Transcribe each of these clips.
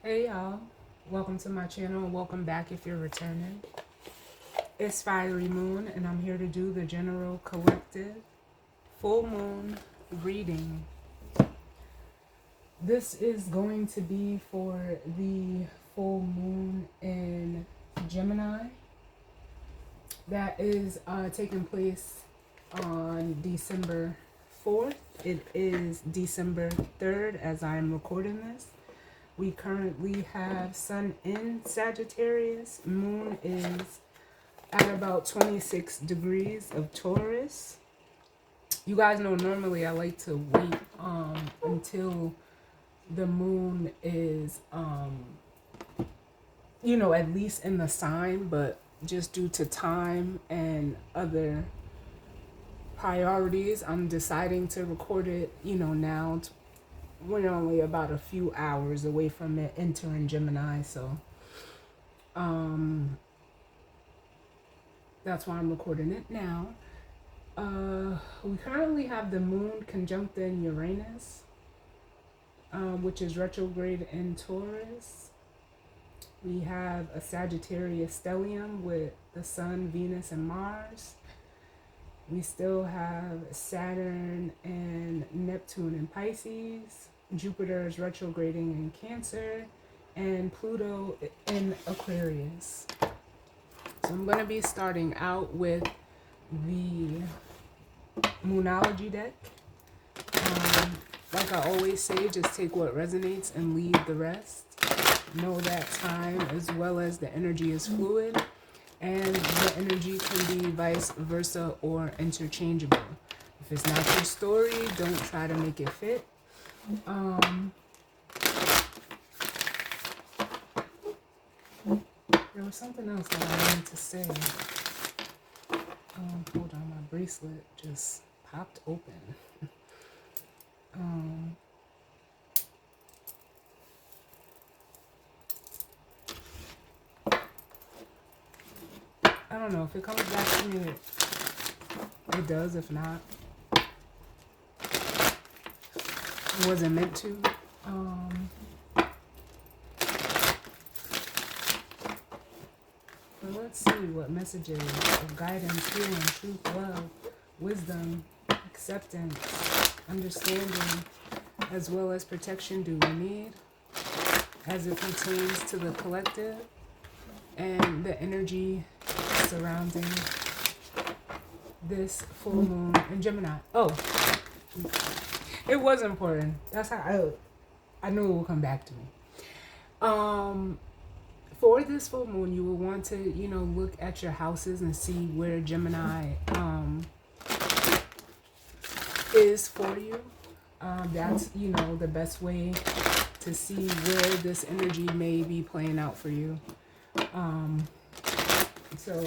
Hey y'all, welcome to my channel and welcome back if you're returning. It's Fiery Moon and I'm here to do the general collective full moon reading. This is going to be for the full moon in Gemini that is taking place on December 4th. It is December 3rd as I am recording this. We currently have Sun in Sagittarius. Moon is at about 26 degrees of Taurus. You guys know normally I like to wait until the moon is, at least in the sign, but just due to time and other priorities, I'm deciding to record it, now. We're only about a few hours away from it entering Gemini, so that's why I'm recording it now. We currently have the moon conjunct in Uranus, which is retrograde in Taurus. We have a Sagittarius stellium with the Sun, Venus, and Mars. We still have Saturn and Neptune in Pisces. Jupiter is retrograding in Cancer, and Pluto in Aquarius. So I'm going to be starting out with the Moonology deck. Like I always say, just take what resonates and leave the rest. Know that time as well as the energy is fluid, and the energy can be vice versa or interchangeable. If it's not your story, don't try to make it fit. There was something else that I wanted to say. Hold on, my bracelet just popped open. I don't know if it comes back to me. It does. If not, it wasn't meant to. But let's see what messages of guidance, healing, truth, love, wisdom, acceptance, understanding, as well as protection do we need as it pertains to the collective and the energy surrounding this full moon in Gemini. Oh, it was important. That's how I knew it would come back to me. For this full moon, you will want to, look at your houses and see where Gemini is for you. That's, the best way to see where this energy may be playing out for you. So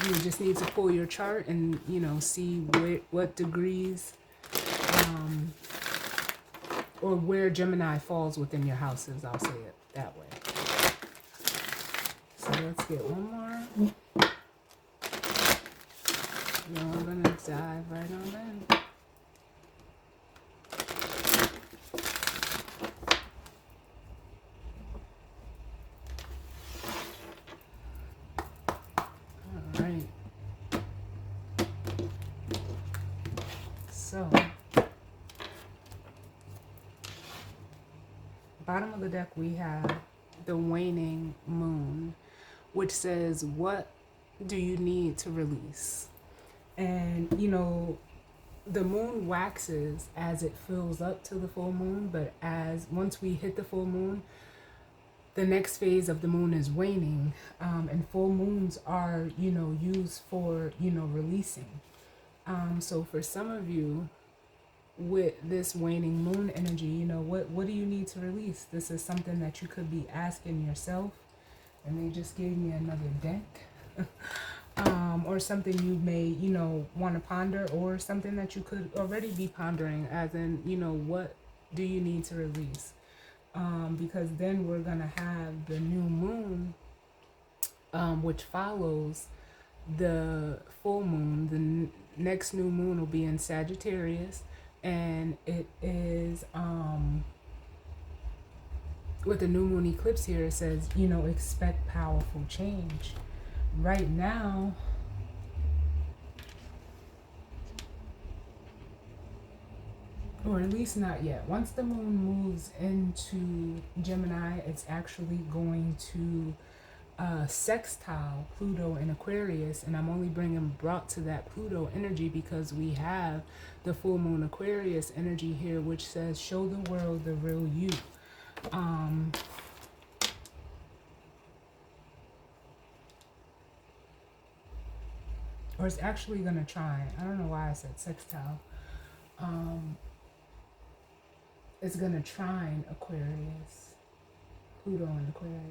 you just need to pull your chart and, see what degrees or where Gemini falls within your houses. I'll say it that way. So let's get one more. Then we're going to dive right on in. All right. So, bottom of the deck we have the waning moon, which says, what do you need to release? And, the moon waxes as it fills up to the full moon, but once we hit the full moon, the next phase of the moon is waning, and full moons are, used for, releasing. So for some of you, with this waning moon energy, what do you need to release? This is something that you could be asking yourself, and they just gave me another deck. Or something you may, want to ponder, or something that you could already be pondering, as in, what do you need to release? Because then we're going to have the new moon, which follows the full moon. The next new moon will be in Sagittarius, and it is with the new moon eclipse here, it says, expect powerful change. Right now, or at least not yet. Once the moon moves into Gemini, it's actually going to sextile Pluto in Aquarius, and I'm only brought to that Pluto energy because we have the full moon Aquarius energy here, which says, show the world the real you. Or it's actually going to try. I don't know why I said sextile. It's going to trine Aquarius. Pluto in Aquarius.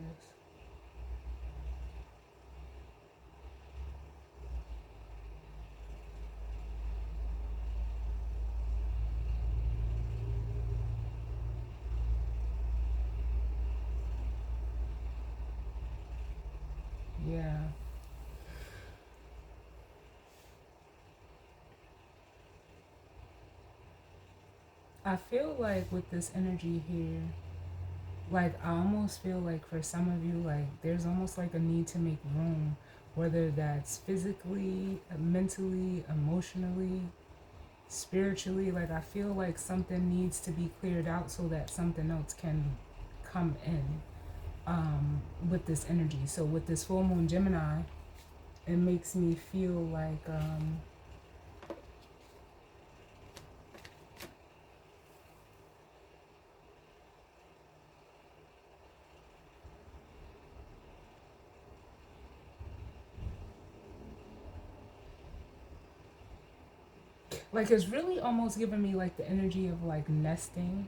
Yeah. I feel like with this energy here, like I almost feel like for some of you, like there's almost like a need to make room, whether that's physically, mentally, emotionally, spiritually. Like I feel like something needs to be cleared out so that something else can come in with this energy. So with this full moon Gemini, it makes me feel like it's really almost giving me like the energy of like nesting.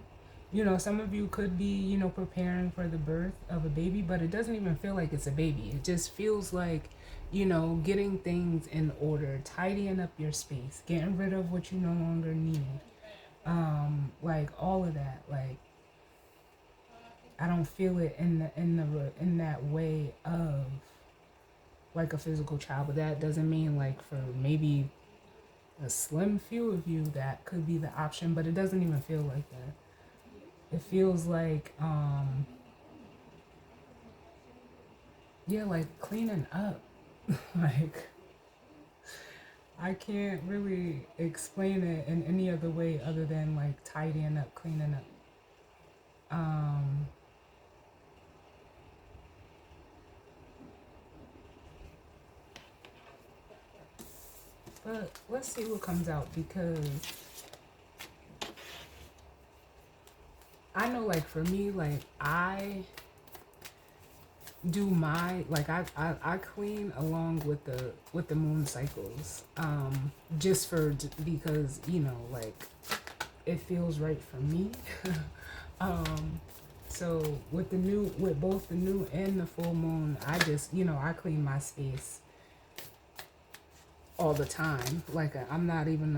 Some of you could be, preparing for the birth of a baby, but it doesn't even feel like it's a baby. It just feels like, getting things in order, tidying up your space, getting rid of what you no longer need. Like all of that. Like I don't feel it in that way of like a physical child, but that doesn't mean like for maybe a slim few of you that could be the option, but it doesn't even feel like that. It feels like yeah, like cleaning up. Like I can't really explain it in any other way other than like tidying up, cleaning up. But let's see what comes out, because I know like for me, like I do my like I clean along with the moon cycles, just because like it feels right for me. So with both the new and the full moon, I just I clean my space all the time. Like I'm not even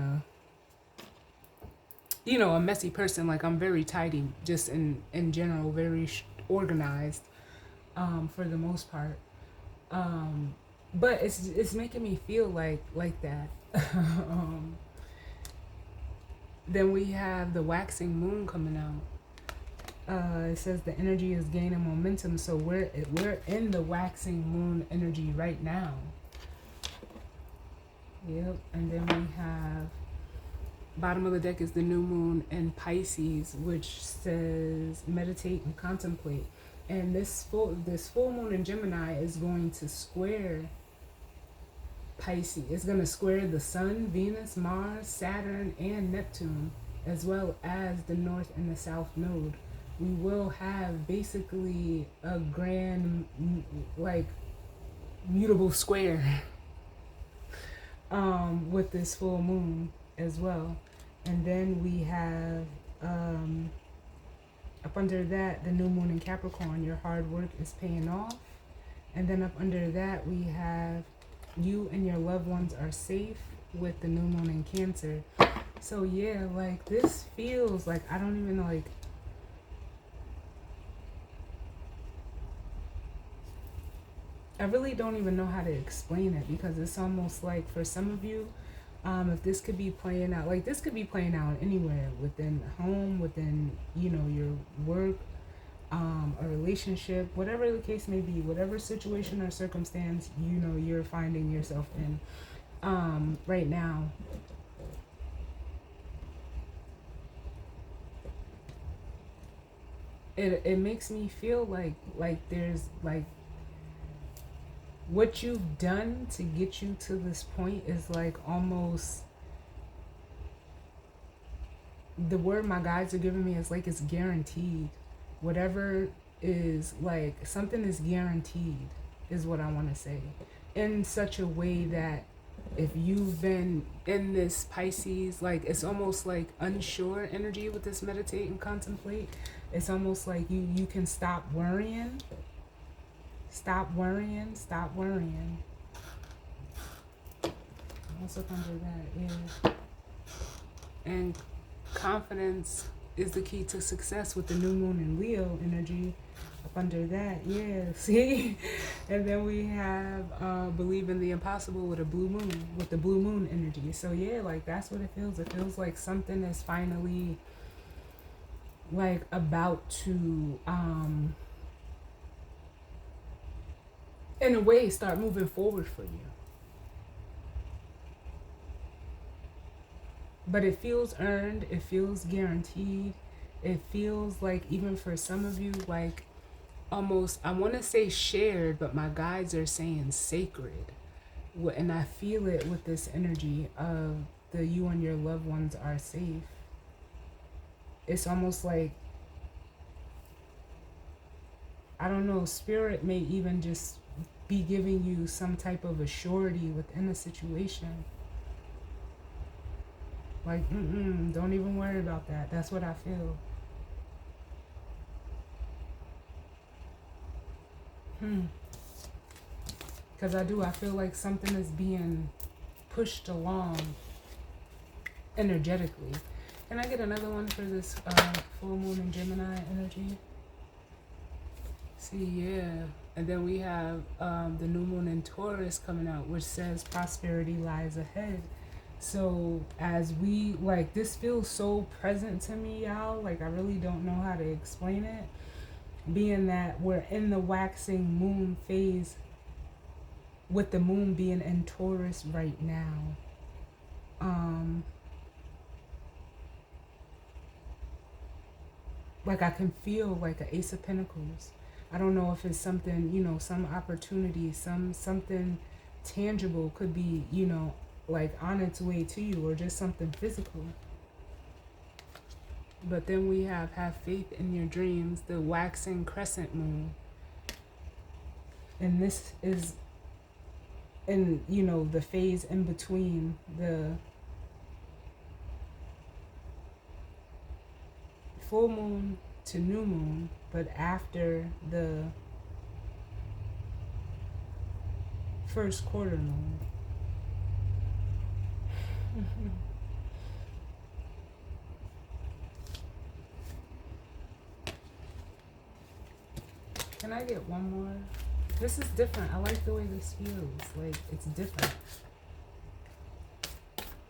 a messy person. Like I'm very tidy, just in general, very organized, for the most part. But it's making me feel like that. Then we have the waxing moon coming out. It says the energy is gaining momentum, so we're in the waxing moon energy right now. Yep. And then we have bottom of the deck is the new moon in Pisces, which says meditate and contemplate. And this full moon in Gemini is going to square Pisces. It's going to square the Sun, Venus, Mars, Saturn, and Neptune, as well as the North and the South node. We will have basically a grand, like, mutable square with this full moon as well. And then we have up under that the new moon in Capricorn. Your hard work is paying off. And then up under that we have you and your loved ones are safe with the new moon in Cancer. So yeah, like this feels like I don't even like I really don't even know how to explain it, because it's almost like for some of you, if this could be playing out, like this could be playing out anywhere, within home, within, your work, a relationship, whatever the case may be, whatever situation or circumstance you're finding yourself in right now. It makes me feel like there's like what you've done to get you to this point is like almost, the word my guides are giving me is like it's guaranteed. Whatever is like something is guaranteed is what I want to say, in such a way that if you've been in this Pisces, like it's almost like unsure energy with this meditate and contemplate. It's almost like you can stop worrying. Stop worrying. Stop worrying. What's up under that? Yeah. And confidence is the key to success with the new moon in Leo energy. Up under that, yeah, see? And then we have believe in the impossible with a blue moon, with the blue moon energy. So yeah, like that's what it feels. It feels like something is finally like about to in a way start moving forward for you. But it feels earned, it feels guaranteed. It feels like, even for some of you, like almost, I want to say shared, but my guides are saying sacred. And I feel it with this energy of the you and your loved ones are safe. It's almost like, I don't know, spirit may even just be giving you some type of a surety within a situation. Like, don't even worry about that. That's what I feel. Because I feel like something is being pushed along energetically. Can I get another one for this full moon in Gemini energy? See, yeah. And then we have the new moon in Taurus coming out, which says prosperity lies ahead. So as we, like, this feels so present to me, y'all. Like, I really don't know how to explain it. Being that we're in the waxing moon phase, with the moon being in Taurus right now. Like, I can feel like an Ace of Pentacles. I don't know if it's something, some opportunity, something tangible could be, like on its way to you, or just something physical. But then we have faith in your dreams, the waxing crescent moon. And this is in, the phase in between the full moon to new moon, but after the first quarter moon. Can I get one more? This is different. I like the way this feels. Like, it's different.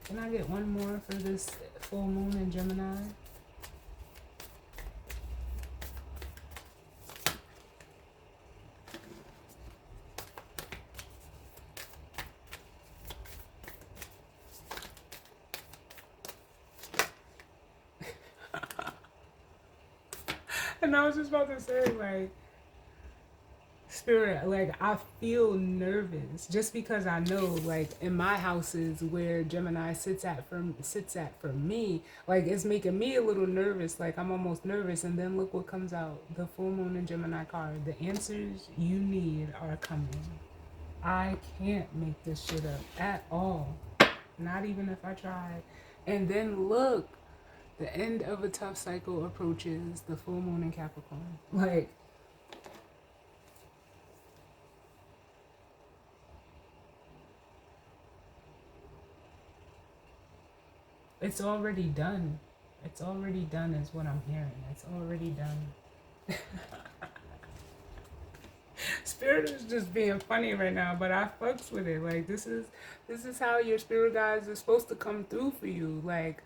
Can I get one more for this full moon in Gemini? And I was just about to say, like, spirit, like, I feel nervous just because I know, like, in my houses where Gemini sits at for me, like, it's making me a little nervous. Like, I'm almost nervous. And then look what comes out, the full moon in Gemini card. The answers you need are coming. I can't make this shit up at all, not even if I tried. And then look, the end of a tough cycle approaches, the full moon in Capricorn. Like, it's already done. It's already done is what I'm hearing. It's already done. Spirit is just being funny right now, but I fucks with it. Like, this is how your spirit guides are supposed to come through for you. Like,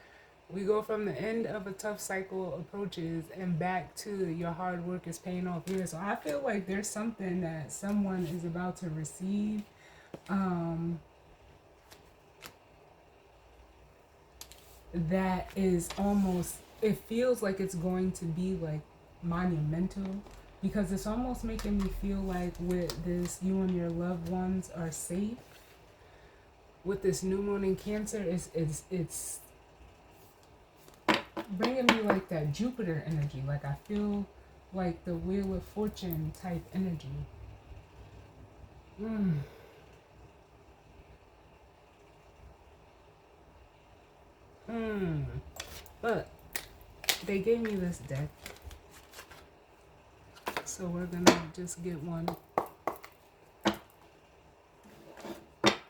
We go from the end of a tough cycle approaches and back to your hard work is paying off here. So I feel like there's something that someone is about to receive. Um, that is almost, it feels like it's going to be like monumental, because it's almost making me feel like with this, you and your loved ones are safe. With this new moon in Cancer, it's bringing me like that Jupiter energy. Like I feel like the Wheel of Fortune type energy. Mm. Mm. But they gave me this deck, so we're gonna just get one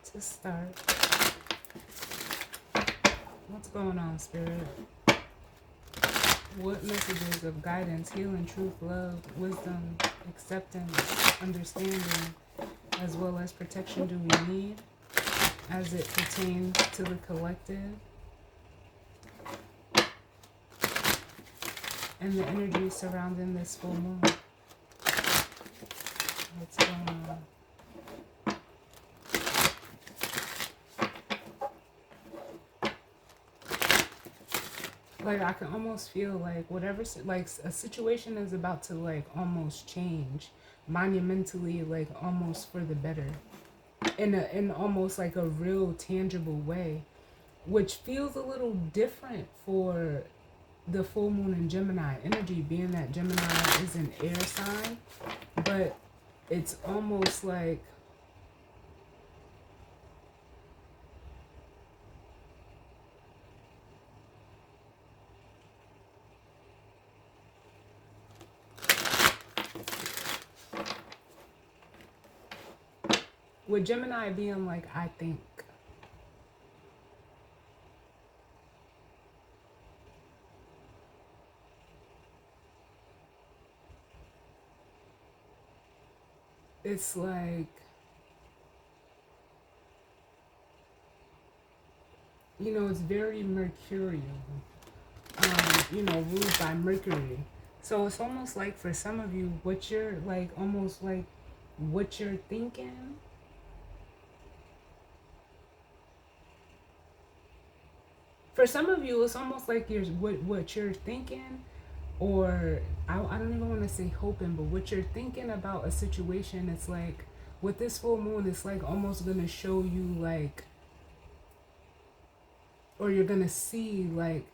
to start. What's going on, Spirit? What messages of guidance, healing, truth, love, wisdom, acceptance, understanding, as well as protection do we need as it pertains to the collective and the energy surrounding this full moon? What's going on? Like I can almost feel like whatever, like a situation is about to like almost change monumentally, like almost for the better, in almost like a real tangible way, which feels a little different for the full moon in Gemini energy, being that Gemini is an air sign, but it's almost like with Gemini being like, I think. It's like, you know, it's very mercurial, you know, ruled by Mercury. So it's almost like for some of you, what you're like, almost like what you're thinking. For some of you, it's almost like you're what you're thinking, or I don't even want to say hoping, but what you're thinking about a situation, it's like with this full moon, it's like almost gonna show you like, or you're gonna see like,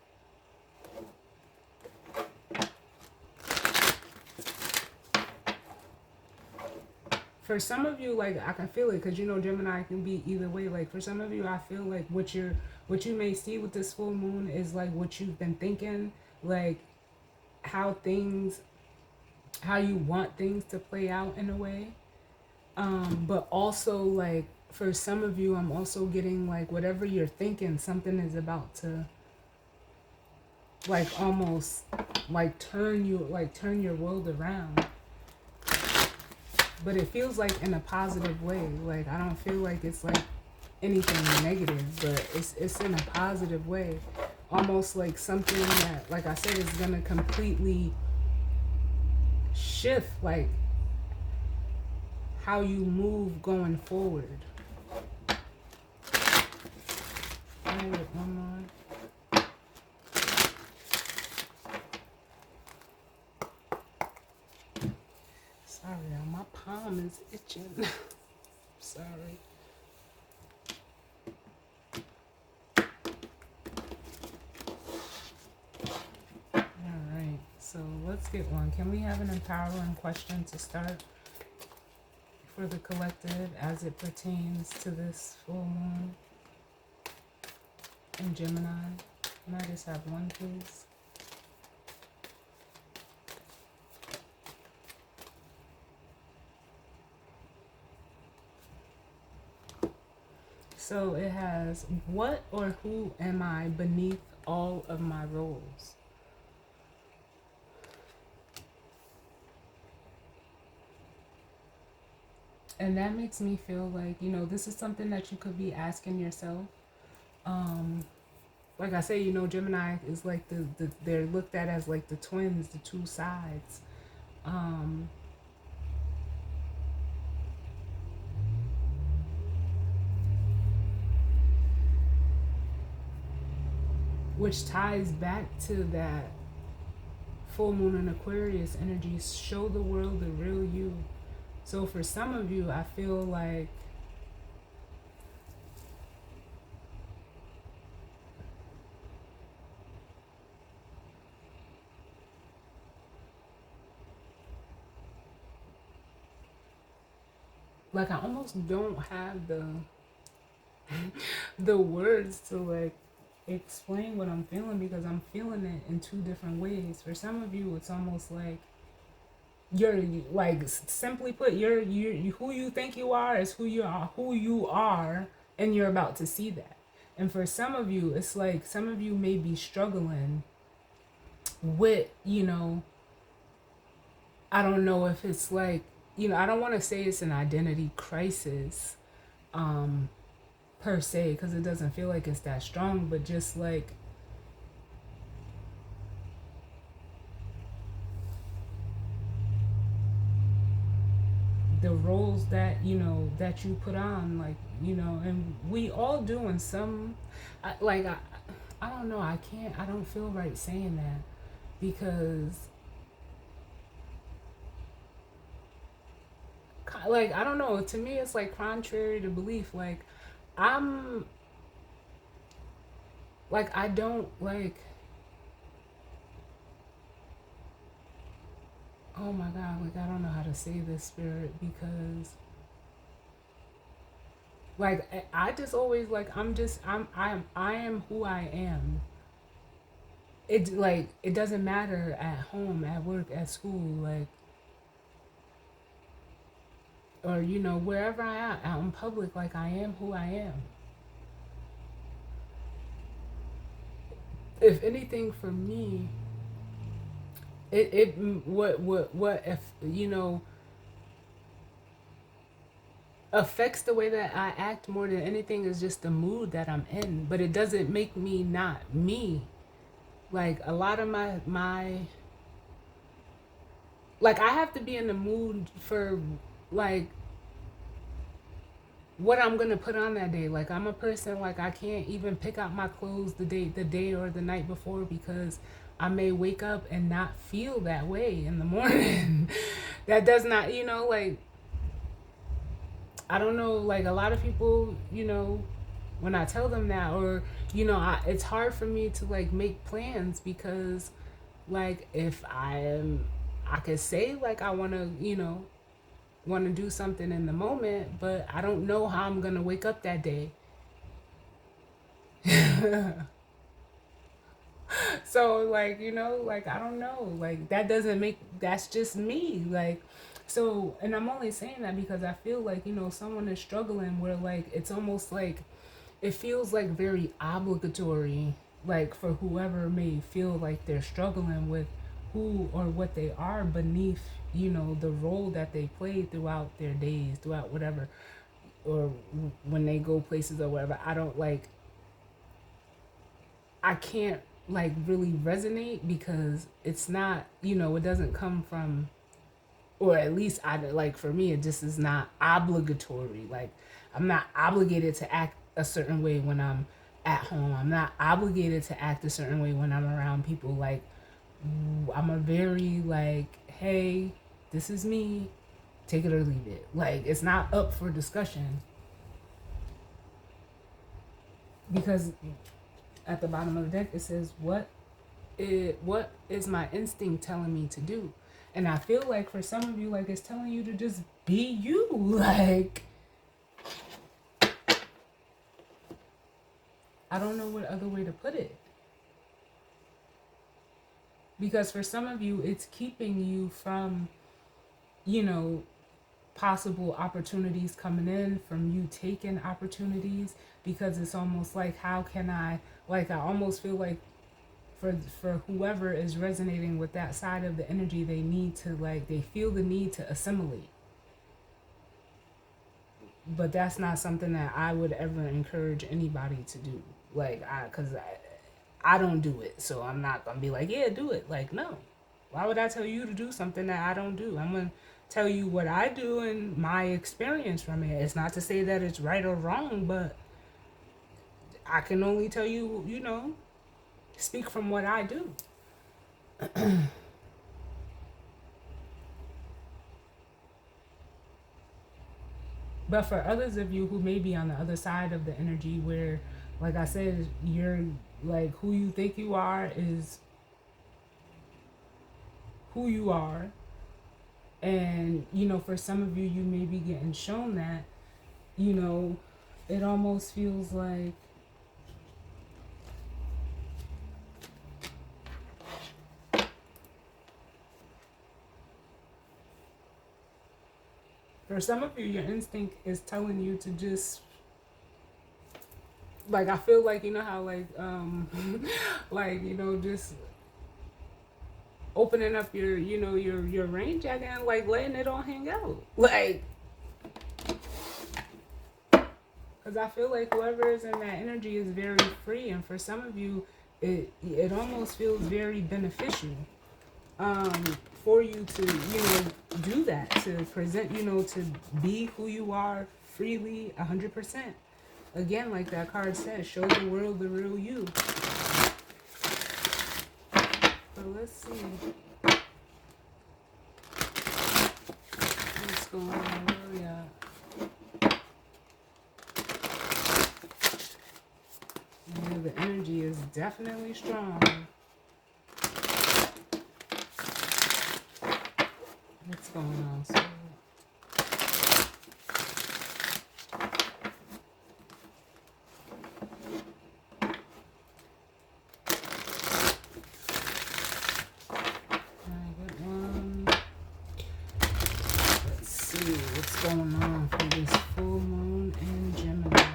for some of you, like I can feel it, because you know Gemini can be either way. Like for some of you, I feel like what you may see with this full moon is like what you've been thinking, like how you want things to play out in a way. But also like for some of you, I'm also getting like whatever you're thinking, something is about to like almost like turn your world around. But it feels like in a positive way. Like I don't feel like it's like anything negative, but it's in a positive way. Almost like something that, like I said, is gonna completely shift like how you move going forward. One more. Sorry, my palm is itching. Sorry. Alright, so let's get one. Can we have an empowering question to start for the collective as it pertains to this full moon in Gemini? Can I just have one, please? So it has, what or who am I beneath all of my roles? And that makes me feel like, you know, this is something that you could be asking yourself. like I say, you know, Gemini is like they're looked at as like the twins, the two sides. Um, which ties back to that full moon in Aquarius energy, show the world the real you. So for some of you, I feel like I almost don't have the words to like explain what I'm feeling, because I'm feeling it in two different ways. For some of you, it's almost like you're like, simply put, you who you think you are is who you are, and you're about to see that. And for some of you, it's like some of you may be struggling with, you know, I don't know if it's like, you know, I don't want to say it's an identity crisis, um, per se, because it doesn't feel like it's that strong, but just like the roles that, you know, that you put on, like, you know, and we all do in some, like, I don't know, I don't feel right saying that, because like, I don't know, to me it's like contrary to belief. Like, I'm like, I don't like, oh my god, like, I don't know how to say this, spirit, because like I just always like, I am who I am. It, like, it doesn't matter at home, at work, at school, like, or, you know, wherever I am out in public, like, I am who I am. If anything, for me, it what if, you know, affects the way that I act more than anything is just the mood that I'm in. But it doesn't make me not me. Like, a lot of my like, I have to be in the mood for like what I'm gonna put on that day. Like, I'm a person, like, I can't even pick out my clothes the day or the night before, because I may wake up and not feel that way in the morning. That does not, you know, like, I don't know, like, a lot of people, you know, when I tell them that, or, you know, it's hard for me to like make plans, because like, if I could say like I want to, you know, want to do something in the moment, but I don't know how I'm going to wake up that day. So, like, you know, like, I don't know, like, that doesn't make, that's just me, like, so. And I'm only saying that because I feel like, you know, someone is struggling where, like, it's almost like it feels like very obligatory, like, for whoever may feel like they're struggling with who or what they are beneath, you know, the role that they play throughout their days, throughout whatever, or when they go places or whatever. I don't like, I can't like really resonate, because it's not, you know, it doesn't come from, or at least I like, for me, it just is not obligatory. Like, I'm not obligated to act a certain way when I'm at home. I'm not obligated to act a certain way when I'm around people. Like, I'm a very like, hey, this is me, take it or leave it. Like, it's not up for discussion, because at the bottom of the deck it says, what is my instinct telling me to do? And I feel like for some of you, like, it's telling you to just be you. Like, I don't know what other way to put it. Because for some of you, it's keeping you from, you know, possible opportunities coming in, from you taking opportunities, because it's almost like, how can I, like, I almost feel like for whoever is resonating with that side of the energy, they need to, like, they feel the need to assimilate. But that's not something that I would ever encourage anybody to do. Like, because I don't do it, so I'm not gonna be like, yeah, do it. Like, no. Why would I tell you to do something that I don't do? I'm gonna tell you what I do and my experience from it. It's not to say that it's right or wrong, but I can only tell you, speak from what I do. But for others of you who may be on the other side of the energy where, like I said, you're like who you think you are is who you are. And, for some of you, you may be getting shown that, it almost feels like for some of you, your instinct is telling you to just, like, I feel like, how, like, like, just opening up your rain jacket and, like, letting it all hang out. Like, because I feel like whoever is in that energy is very free. And for some of you, it almost feels very beneficial for you to, do that, to present, to be who you are freely 100%. Again, like that card says, show the world the real you. So let's see. What's going on? Where we at? Yeah, the energy is definitely strong. What's going on? So, what's going on for this full moon in Gemini?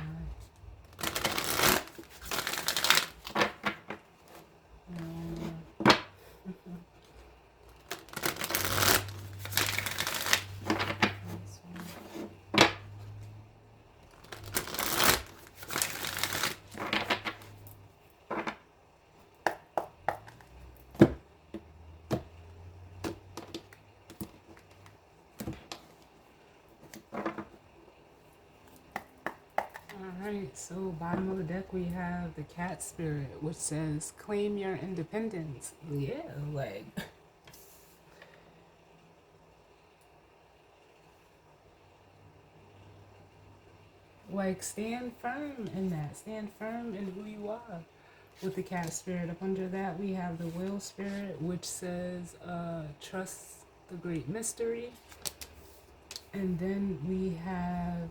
Alright, so bottom of the deck we have the cat spirit, which says claim your independence. Yeah, like stand firm in that. Stand firm in who you are with the cat spirit. Up under that we have the whale spirit, which says trust the great mystery. And then we have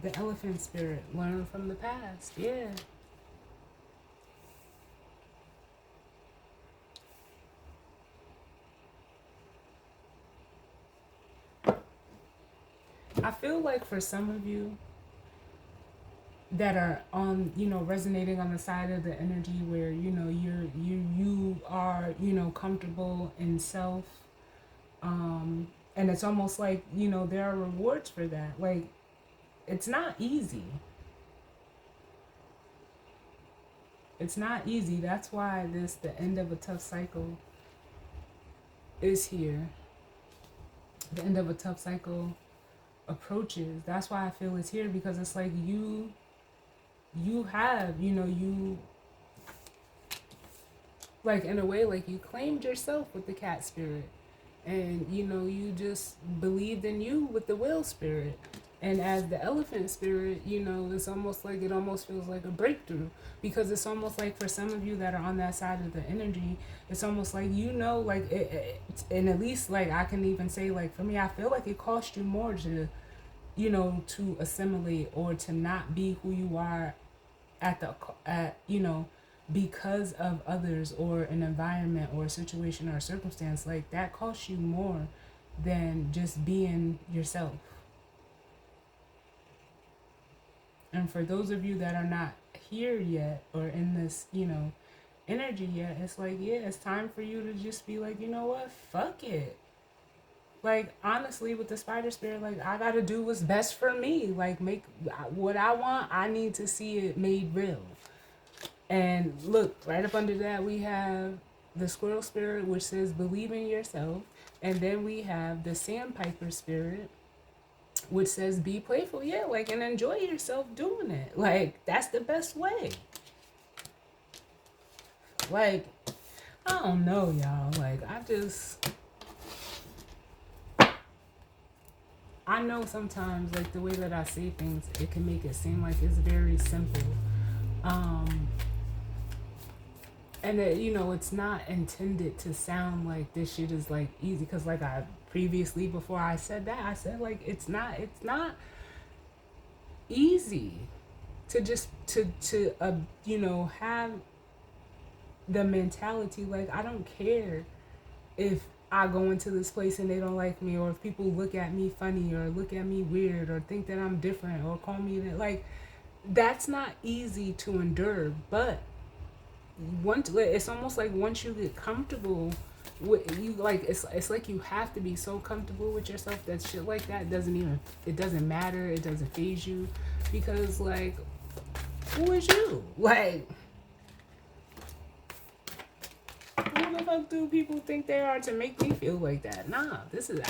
the elephant spirit, learn from the past. Yeah. I feel like for some of you that are on, resonating on the side of the energy where, you are, comfortable in self. And it's almost like, there are rewards for that. Like, it's not easy. It's not easy. That's why the end of a tough cycle is here. The end of a tough cycle approaches. That's why I feel it's here, because it's like you have, you, like, in a way, like, you claimed yourself with the cat spirit. And, you just believed in you with the whale spirit. And as the elephant spirit, it's almost like, it almost feels like a breakthrough. Because it's almost like for some of you that are on that side of the energy, it's almost like, like, and at least, like, I can even say, like, for me, I feel like it cost you more to, to assimilate or to not be who you are because of others or an environment or a situation or a circumstance. Like, that costs you more than just being yourself. And for those of you that are not here yet or in this, energy yet, it's like, yeah, it's time for you to just be like, you know what, fuck it. Like, honestly, with the spider spirit, like, I gotta do what's best for me. Like, make what I want, I need to see it made real. And look, right up under that, we have the squirrel spirit, which says believe in yourself. And then we have the sandpiper spirit, which says be playful. Yeah, like, and enjoy yourself doing it. Like, that's the best way. Like, I don't know, y'all. Like, I know sometimes, like, the way that I say things, it can make it seem like it's very simple. Um, and that, it's not intended to sound like this shit is like easy, because like I previously, before I said that, I said like it's not easy to just have the mentality like I don't care if I go into this place and they don't like me, or if people look at me funny or look at me weird or think that I'm different or call me that. Like, that's not easy to endure. But once, it's almost like once you get comfortable with you, like it's like you have to be so comfortable with yourself that shit like that doesn't matter, it doesn't phase you, because like, who is you? Like, who the fuck do people think they are to make me feel like that? Nah, this is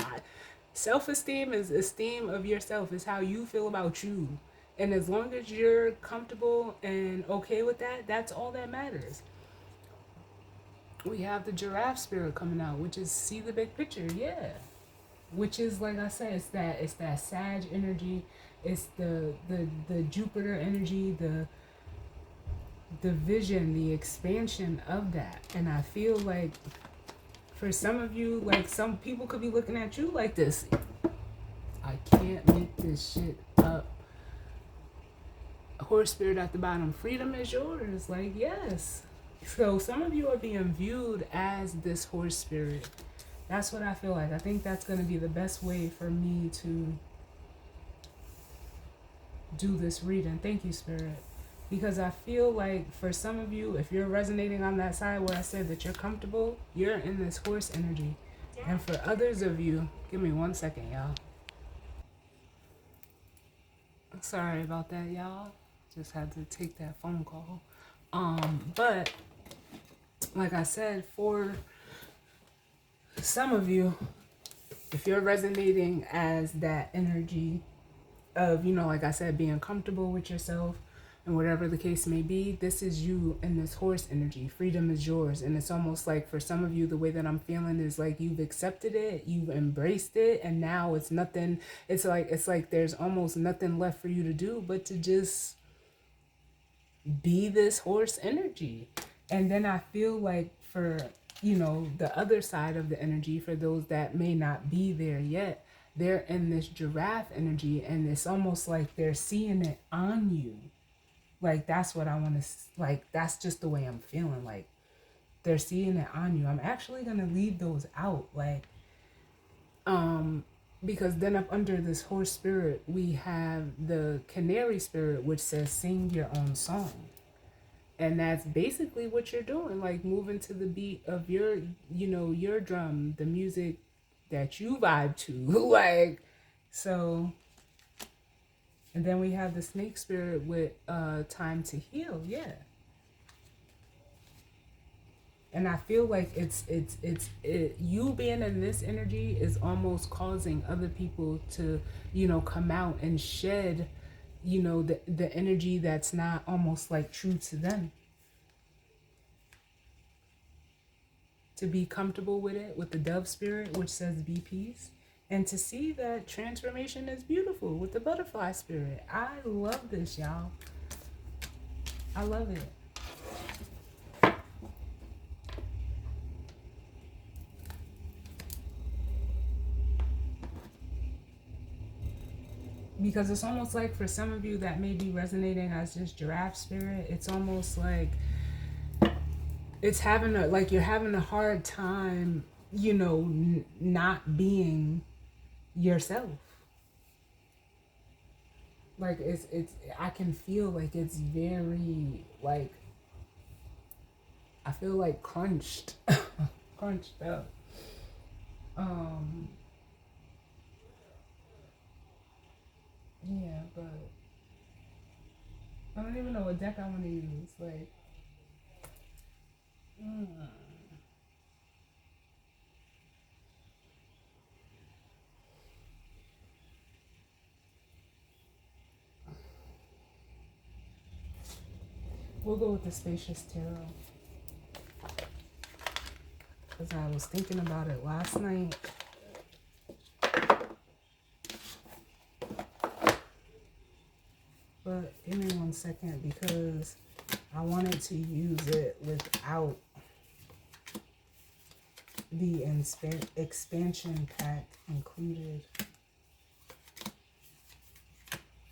self-esteem is esteem of yourself, is how you feel about you. And as long as you're comfortable and okay with that, that's all that matters. We have the giraffe spirit coming out, which is see the big picture, yeah. Which is, like I said, it's that Sag energy, it's the Jupiter energy, the vision, the expansion of that. And I feel like for some of you, like some people could be looking at you like this. I can't make this shit up. Horse spirit at the bottom, freedom is yours. Like, yes. So some of you are being viewed as this horse spirit. That's what I feel like. I think that's going to be the best way for me to do this reading. Thank you, Spirit. Because I feel like for some of you, if you're resonating on that side where I said that you're comfortable, you're in this horse energy. And for others of you, give me 1 second, y'all. Sorry about that, y'all. Just had to take that phone call. But like I said, for some of you, if you're resonating as that energy of, like I said, being comfortable with yourself and whatever the case may be, this is you in this horse energy. Freedom is yours. And it's almost like for some of you, the way that I'm feeling is like you've accepted it, you've embraced it, and now it's nothing. It's like there's almost nothing left for you to do but to just be this horse energy. And then I feel like for, the other side of the energy, for those that may not be there yet, they're in this giraffe energy, and it's almost like they're seeing it on you. Like, that's what I want to, like, that's just the way I'm feeling. Like, they're seeing it on you. I'm actually going to leave those out. Like, because then up under this horse spirit, we have the canary spirit, which says sing your own song. And that's basically what you're doing, like moving to the beat of your drum, the music that you vibe to. Like, so. And then we have the snake spirit with time to heal. Yeah. And I feel like it's you being in this energy is almost causing other people to, come out and shed, the energy that's not almost like true to them. To be comfortable with it, with the dove spirit, which says be peace. And to see that transformation is beautiful with the butterfly spirit. I love this, y'all. I love it. Because it's almost like for some of you that may be resonating as this giraffe spirit, it's almost like it's you're having a hard time, not being yourself. Like, it's I can feel like it's very, like, I feel like crunched crunched up. Yeah, but I don't even know what deck I want to use. Like, Mm. We'll go with the Spacious Tarot because I was thinking about it last night. But give me 1 second because I wanted to use it without the expansion pack included.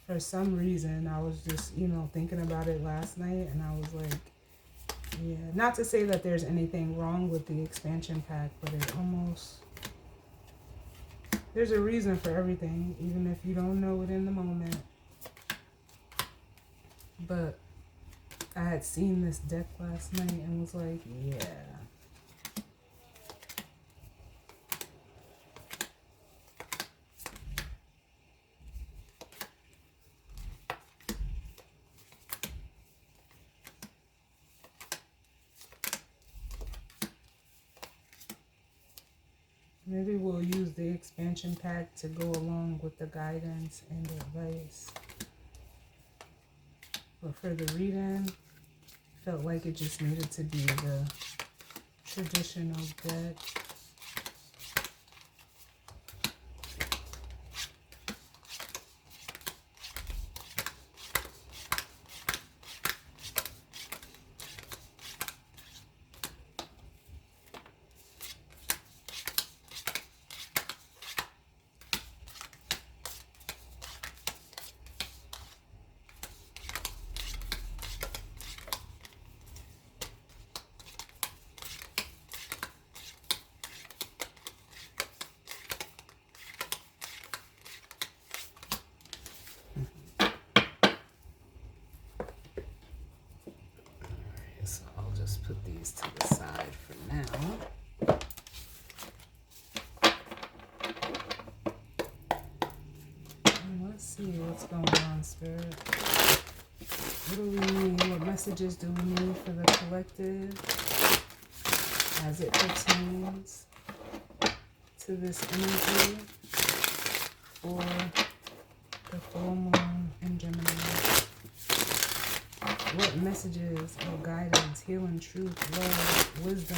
For some reason, I was just, thinking about it last night, and I was like, yeah, not to say that there's anything wrong with the expansion pack, but it almost, there's a reason for everything, even if you don't know it in the moment. But I had seen this deck last night and was like, yeah. Maybe we'll use the expansion pack to go along with the guidance and advice. But for the reading, felt like it just needed to be the traditional deck. So I'll just put these to the side for now. And let's see what's going on, Spirit. What do we need? What messages do we need for the collective as it pertains to this energy for the full moon in Gemini? What messages or guidance, healing, truth, love, wisdom,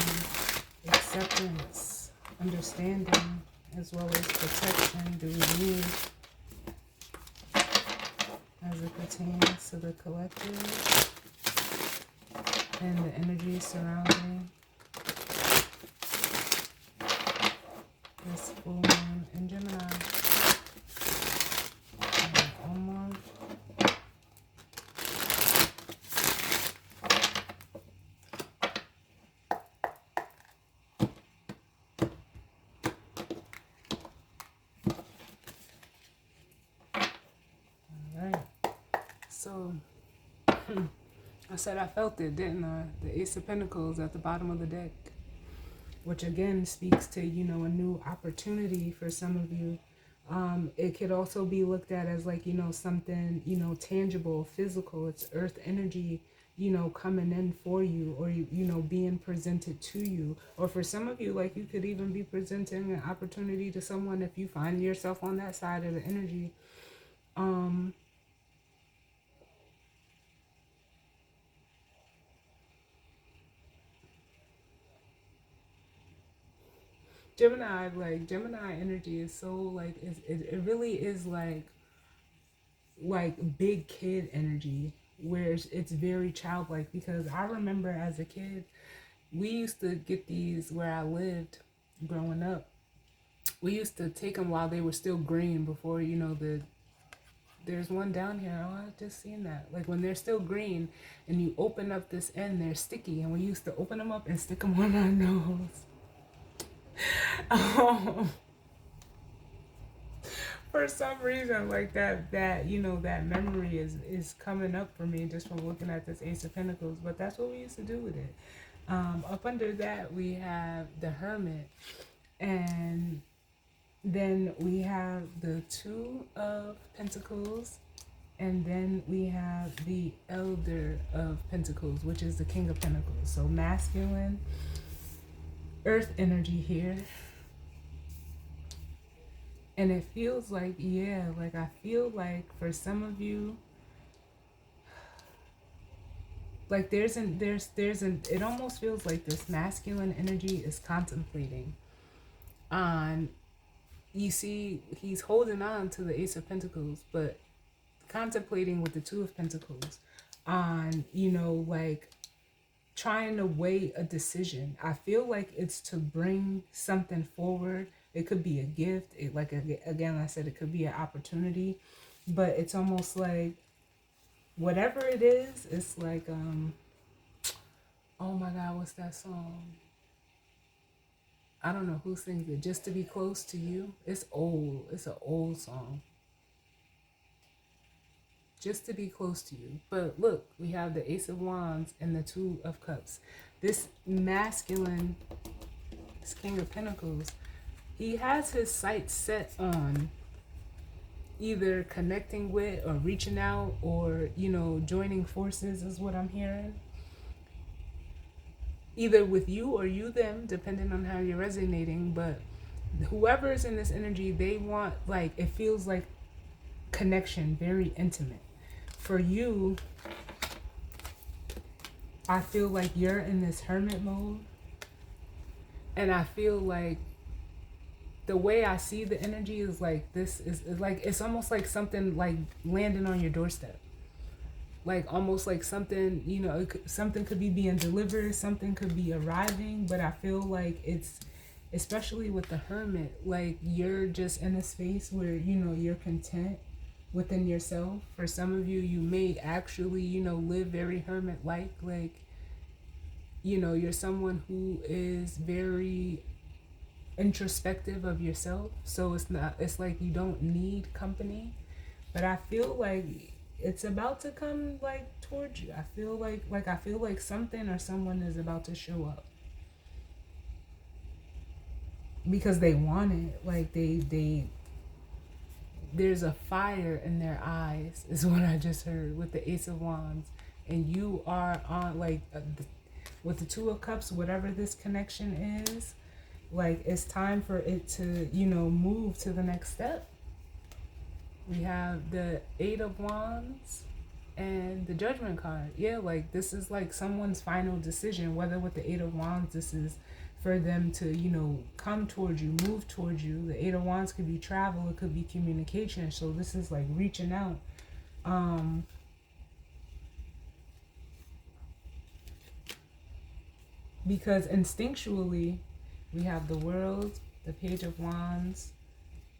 acceptance, understanding, as well as protection do we need as it pertains to the collective and the energy surrounding this full moon in Gemini? And almost. So, I said I felt it, didn't I? The Ace of Pentacles at the bottom of the deck, which again speaks to, a new opportunity for some of you. It could also be looked at as like, something, tangible, physical. It's earth energy, coming in for you, or, being presented to you. Or for some of you, like, you could even be presenting an opportunity to someone if you find yourself on that side of the energy. Gemini energy is so like it really is like big kid energy, where it's very childlike. Because I remember as a kid, we used to get these where I lived growing up. We used to take them while they were still green before, there's one down here. Oh, I just seen that. Like when they're still green and you open up this end, they're sticky. And we used to open them up and stick them on our nose. For some reason, like that that memory is coming up for me just from looking at this Ace of Pentacles. But that's what we used to do with it. Up under that we have the Hermit, and then we have the Two of Pentacles, And then we have the Elder of Pentacles, which is the King of Pentacles. So masculine, earth energy here. And it feels like, yeah, like I feel like for some of you, like it almost feels like this masculine energy is contemplating on, you see, he's holding on to the Ace of Pentacles, but contemplating with the Two of Pentacles on, you know, like trying to weigh a decision. I feel like it's to bring something forward. It could be a gift. Again, I said it could be an opportunity, but it's almost like whatever it is, it's like, oh my God, what's that song? I don't know who sings it. Just to Be Close to You. It's old. It's an old song. Just to be close to you. But look, we have the Ace of Wands and the Two of Cups. This masculine, this King of Pentacles, he has his sights set on either connecting with or reaching out or, you know, joining forces is what I'm hearing. Either with you or you them, depending on how you're resonating. But whoever is in this energy, they want, like, it feels like connection, very intimate. For you, I feel like you're in this hermit mode. And I feel like the way I see the energy is like, this is like, it's almost like something like landing on your doorstep. Like almost like something, you know, something could be being delivered, something could be arriving. But I feel like it's, especially with the hermit, like you're just in a space where, you know, you're content within yourself. For some of you, you may actually, you know, live very hermit-like. Like, you know, you're someone who is very introspective of yourself. So it's like you don't need company. But I feel like it's about to come like towards you. I feel like something or someone is about to show up. Because they want it. Like there's a fire in their eyes, is what I just heard with the Ace of Wands. And you are on, like, with the Two of Cups, whatever this connection is, like, it's time for it to, you know, move to the next step. We have the Eight of Wands and the Judgment card. Yeah, like, this is, like, someone's final decision, whether with the Eight of Wands, this is for them to, you know, come towards you, move towards you. The Eight of Wands could be travel, it could be communication. So this is like reaching out. Because instinctually, we have the World, the Page of Wands,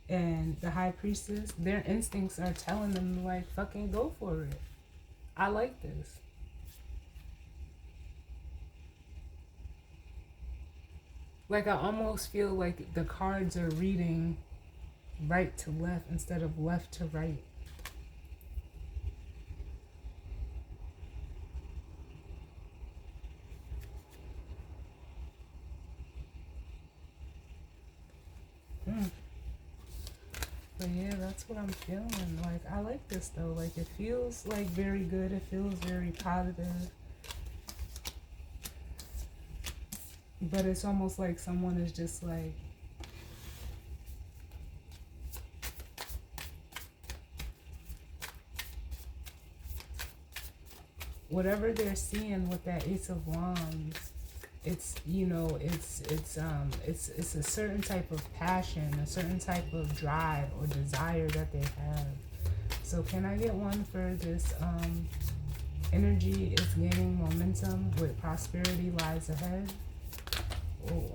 and the High Priestess. Their instincts are telling them, like, fucking go for it. I like this. Like, I almost feel like the cards are reading right to left instead of left to right. But yeah, that's what I'm feeling. Like, I like this though. Like, it feels like very good. It feels very positive. But it's almost like someone is just like, whatever they're seeing with that Ace of Wands, it's, you know, it's a certain type of passion, a certain type of drive or desire that they have. So can I get one for this energy is gaining momentum with prosperity lies ahead? Oh.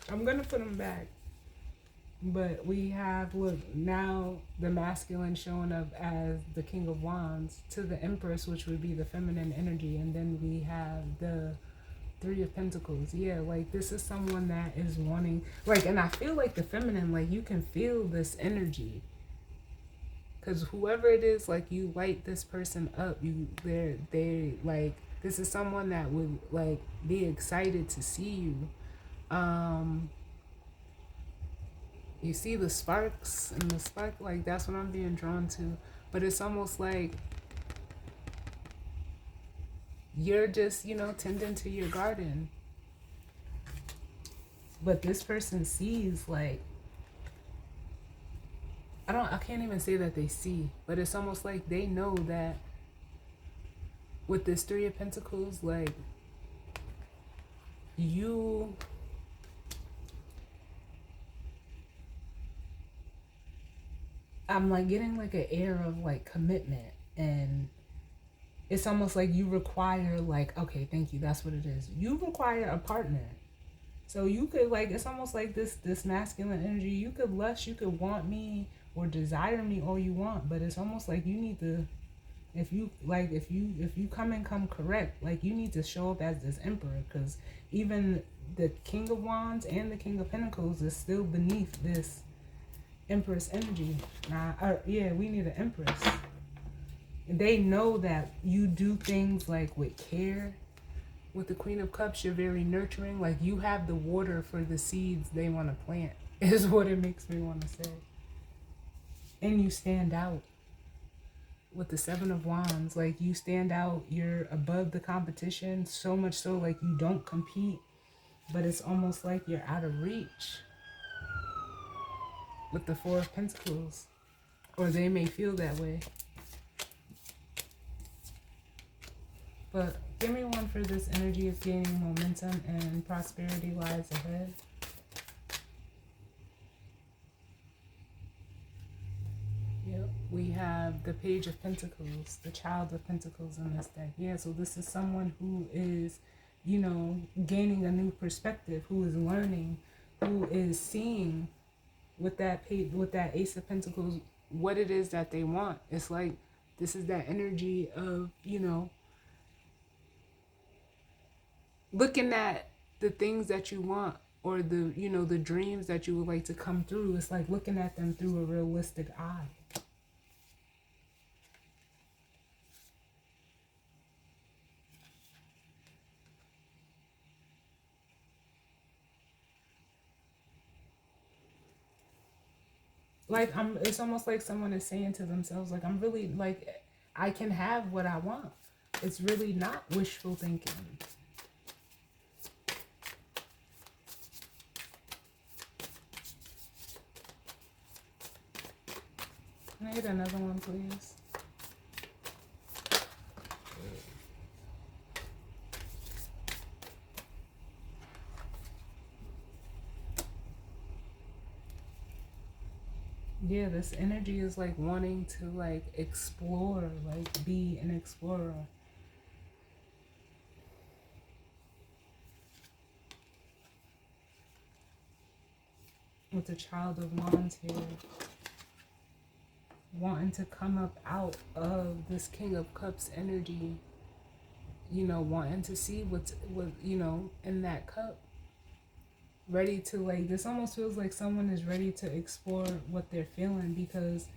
I'm gonna put them back. But we have, look, now the masculine showing up as the King of Wands to the Empress, which would be the feminine energy. And then we have the Three of Pentacles. Yeah, like, this is someone that is wanting, like, and I feel like the feminine, like, you can feel this energy. Because whoever it is, like, you light this person up. They like, this is someone that would, like, be excited to see you. You see the sparks and the spark, like that's what I'm being drawn to. But it's almost like you're just, tending to your garden. But this person sees, like, I can't even say that they see, but it's almost like they know that with this Three of Pentacles, like, I'm like getting like an air of like commitment, and it's almost like you require, like, okay, thank you, that's what it is. You require a partner. So you could, like, it's almost like this masculine energy. You could lust, you could want me or desire me all you want, but it's almost like you need to, if you come correct, like, you need to show up as this emperor, because even the King of Wands and the King of Pentacles is still beneath this Empress energy. We need an Empress. They know that you do things like with care. With the Queen of Cups, you're very nurturing. Like, you have the water for the seeds they want to plant, is what it makes me want to say. And you stand out. With the Seven of Wands, like, you stand out. You're above the competition, so much so, like, you don't compete, but it's almost like you're out of reach. With the Four of Pentacles, or they may feel that way. But give me one for this energy of gaining momentum and prosperity lies ahead. Yep, we have the Page of Pentacles, the Child of Pentacles in this deck. Yeah, so this is someone who is, gaining a new perspective, who is learning, who is seeing with that Ace of Pentacles what it is that they want. It's like, this is that energy of, looking at the things that you want, or the dreams that you would like to come through. It's like looking at them through a realistic eye. Like, it's almost like someone is saying to themselves, like, I'm really, like, I can have what I want. It's really not wishful thinking. Can I get another one, please? Yeah, this energy is like wanting to, like, explore, like, be an explorer. With the Child of Wands here, wanting to come up out of this King of Cups energy, wanting to see what in that cup. Ready to, like, this almost feels like someone is ready to explore what they're feeling, because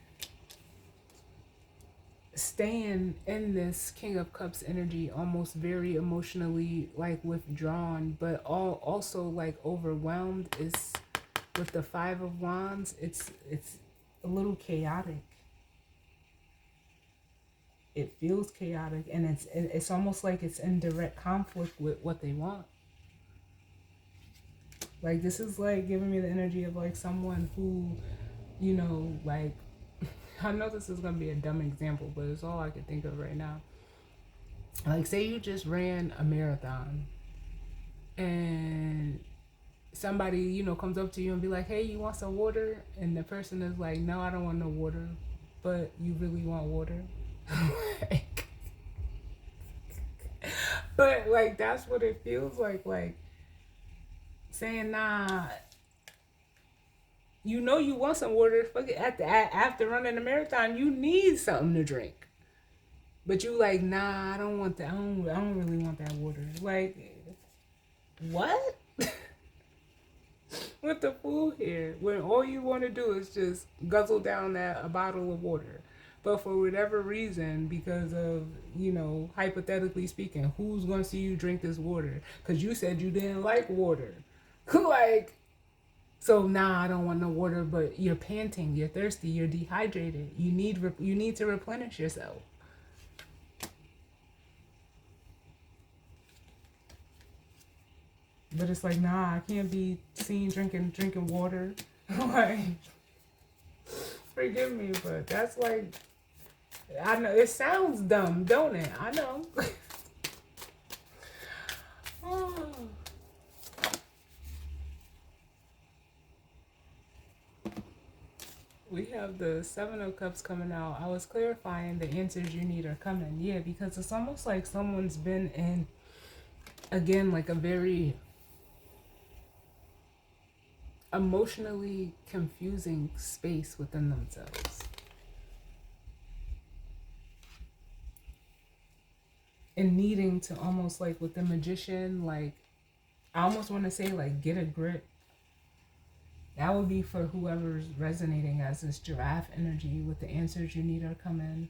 staying in this King of Cups energy, almost very emotionally, like, withdrawn, but also like overwhelmed, is with the Five of Wands. It's a little chaotic. It feels chaotic, and it's almost like it's in direct conflict with what they want. Like, this is like giving me the energy of like someone who, like, I know this is going to be a dumb example, but it's all I can think of right now. Like, say you just ran a marathon and somebody, comes up to you and be like, hey, you want some water? And the person is like, no, I don't want no water, but you really want water. But, like, that's what it feels like saying, nah, you want some water. Fuck it. After running a marathon, you need something to drink. But you like, nah, I don't want that. I don't really want that water. Like, what? With the fool here, when all you want to do is just guzzle down a bottle of water. But for whatever reason, because of, hypothetically speaking, who's going to see you drink this water? Because you said you didn't like water. Like, So now I don't want no water, but you're panting, you're thirsty, you're dehydrated. You need to replenish yourself. But it's like, nah, I can't be seen drinking water. Like, forgive me, but that's like, I know it sounds dumb, don't it? I know. Oh. We have the Seven of Cups coming out. I was clarifying the answers you need are coming. Yeah, because it's almost like someone's been in, again, like a very emotionally confusing space within themselves. And needing to almost like with the magician, like, I almost want to say, like, get a grip. That would be for whoever's resonating as this giraffe energy with the answers you need are coming.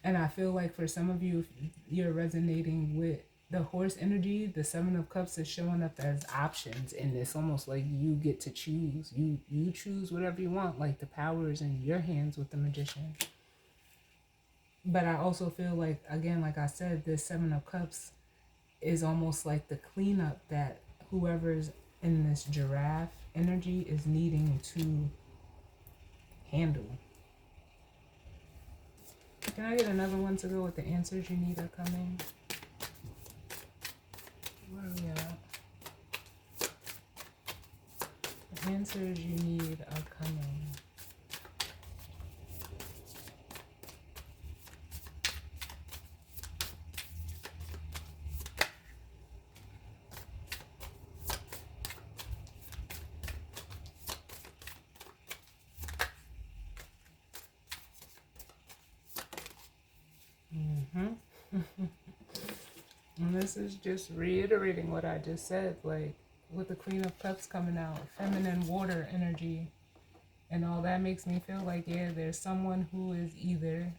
And I feel like for some of you, if you're resonating with the horse energy, the Seven of Cups is showing up as options. And it's almost like you get to choose. You choose whatever you want. Like the power is in your hands with the magician. But I also feel like, again, like I said, this Seven of Cups is almost like the cleanup that whoever's in this giraffe energy is needing to handle. Can I get another one to go with the answers you need are coming? Where are we at? The answers you need are coming. And this is just reiterating what I just said, like with the Queen of Cups coming out, feminine water energy, and all that makes me feel like, yeah, there's someone who is either,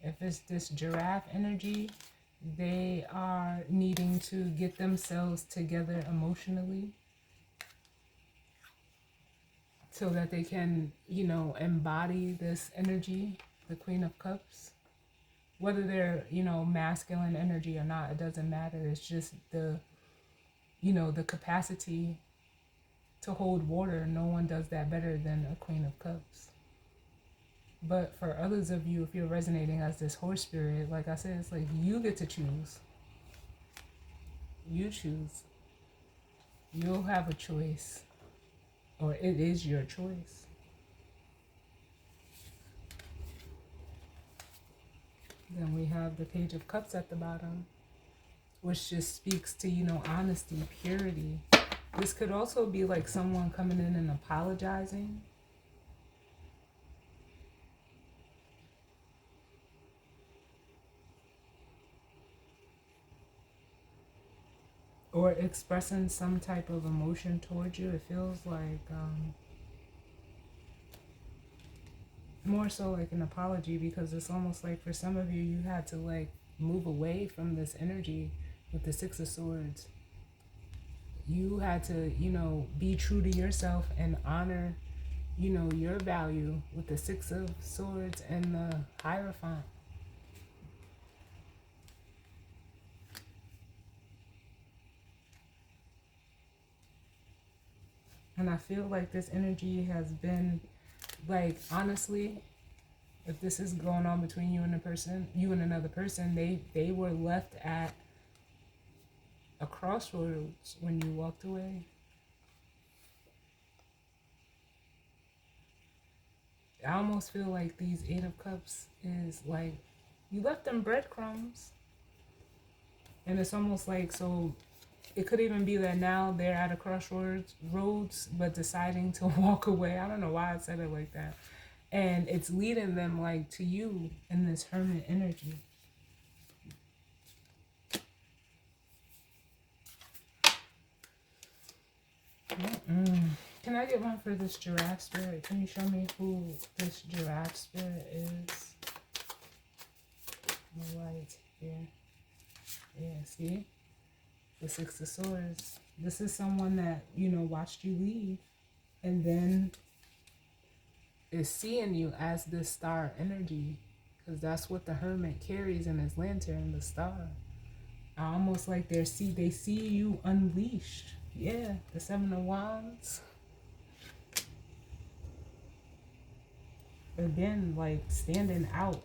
if it's this giraffe energy, they are needing to get themselves together emotionally so that they can, you know, embody this energy, the Queen of Cups. Whether they're, you know, masculine energy or not, it doesn't matter. It's just the, you know, the capacity to hold water. No one does that better than a Queen of Cups. But for others of you, if you're resonating as this horse spirit, like I said, it's like you get to choose. You choose. You'll have a choice, or it is your choice. Then we have the Page of Cups at the bottom, which just speaks to, you know, honesty, purity. This could also be like someone coming in and apologizing. Or expressing some type of emotion towards you. It feels like more so like an apology, because it's almost like for some of you, you had to like move away from this energy with the Six of Swords. You had to, you know, be true to yourself and honor, you know, your value with the Six of Swords and the Hierophant. And I feel like this energy has been, like, honestly, if this is going on between you and a person, you and another person, they were left at a crossroads when you walked away. I almost feel like these Eight of Cups is like you left them breadcrumbs. And it's almost like, so it could even be that now they're at a crossroads, but deciding to walk away. I don't know why I said it like that. And it's leading them like to you in this hermit energy. Can I get one for this giraffe spirit? Can you show me who this giraffe spirit is? Right here. Yeah, see? The Six of Swords. This is someone that, watched you leave and then is seeing you as this star energy, because that's what the hermit carries in his lantern, the star. Almost like they see you unleashed. Yeah, the Seven of Wands. Again, like standing out.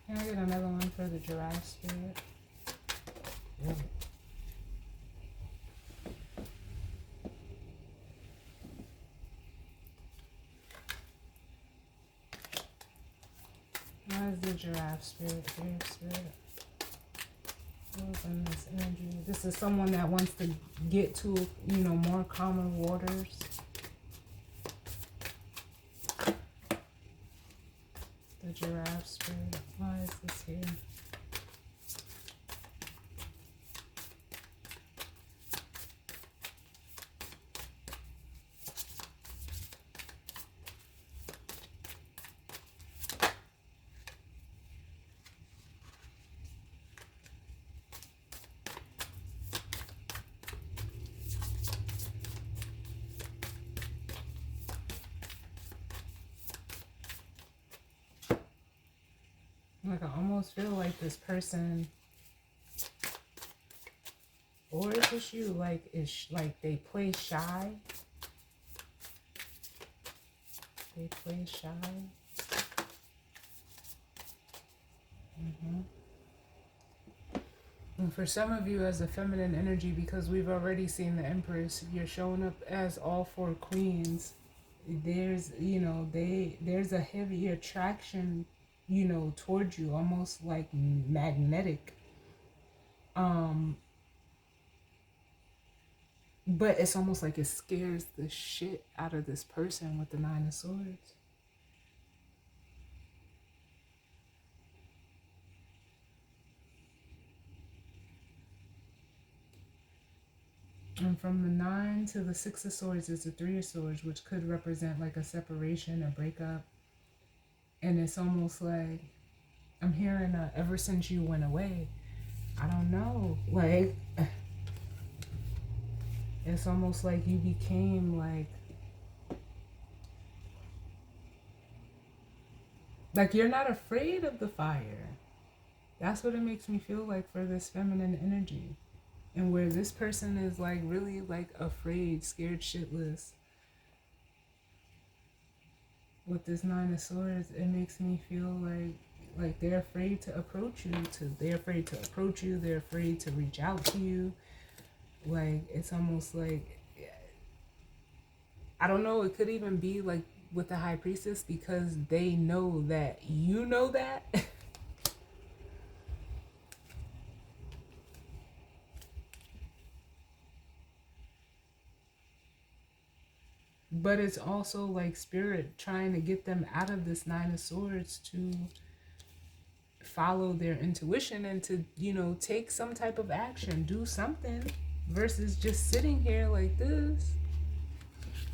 Can I get another one for the giraffe spirit? Yeah. What is the giraffe spirit here, spirit? Open this energy. This is someone that wants to get to, more calmer waters. The giraffe spirit. Why is this here? Like, I almost feel like this person, or is this you, like, like they play shy. They play shy. And for some of you as a feminine energy, because we've already seen the Empress, you're showing up as all four queens. There's, there's a heavy attraction, towards you, almost like magnetic. But it's almost like it scares the shit out of this person with the Nine of Swords. And from the 9 to the 6 of Swords is the 3 of Swords, which could represent like a separation, a breakup. And it's almost like, I'm hearing ever since you went away. I don't know. Like, it's almost like you became like you're not afraid of the fire. That's what it makes me feel like for this feminine energy. And where this person is like really like afraid, scared shitless. With this 9 of Swords, it makes me feel like they're afraid to approach you. They're afraid to approach you. They're afraid to reach out to you. Like, it's almost like, I don't know, it could even be like with the High Priestess, because they know that you know that. But it's also like spirit trying to get them out of this 9 of Swords to follow their intuition and to, take some type of action, do something, versus just sitting here like this.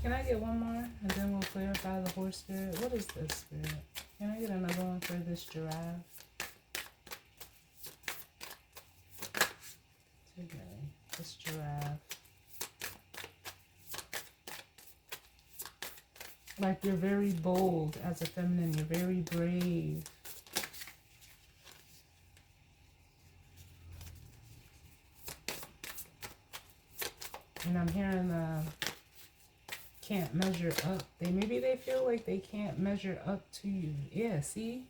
Can I get one more? And then we'll clarify the horse spirit. What is this spirit? Can I get another one for this giraffe? Okay, this giraffe. Like, you're very bold as a feminine. You're very brave. And I'm hearing can't measure up. Maybe they feel like they can't measure up to you. Yeah, see?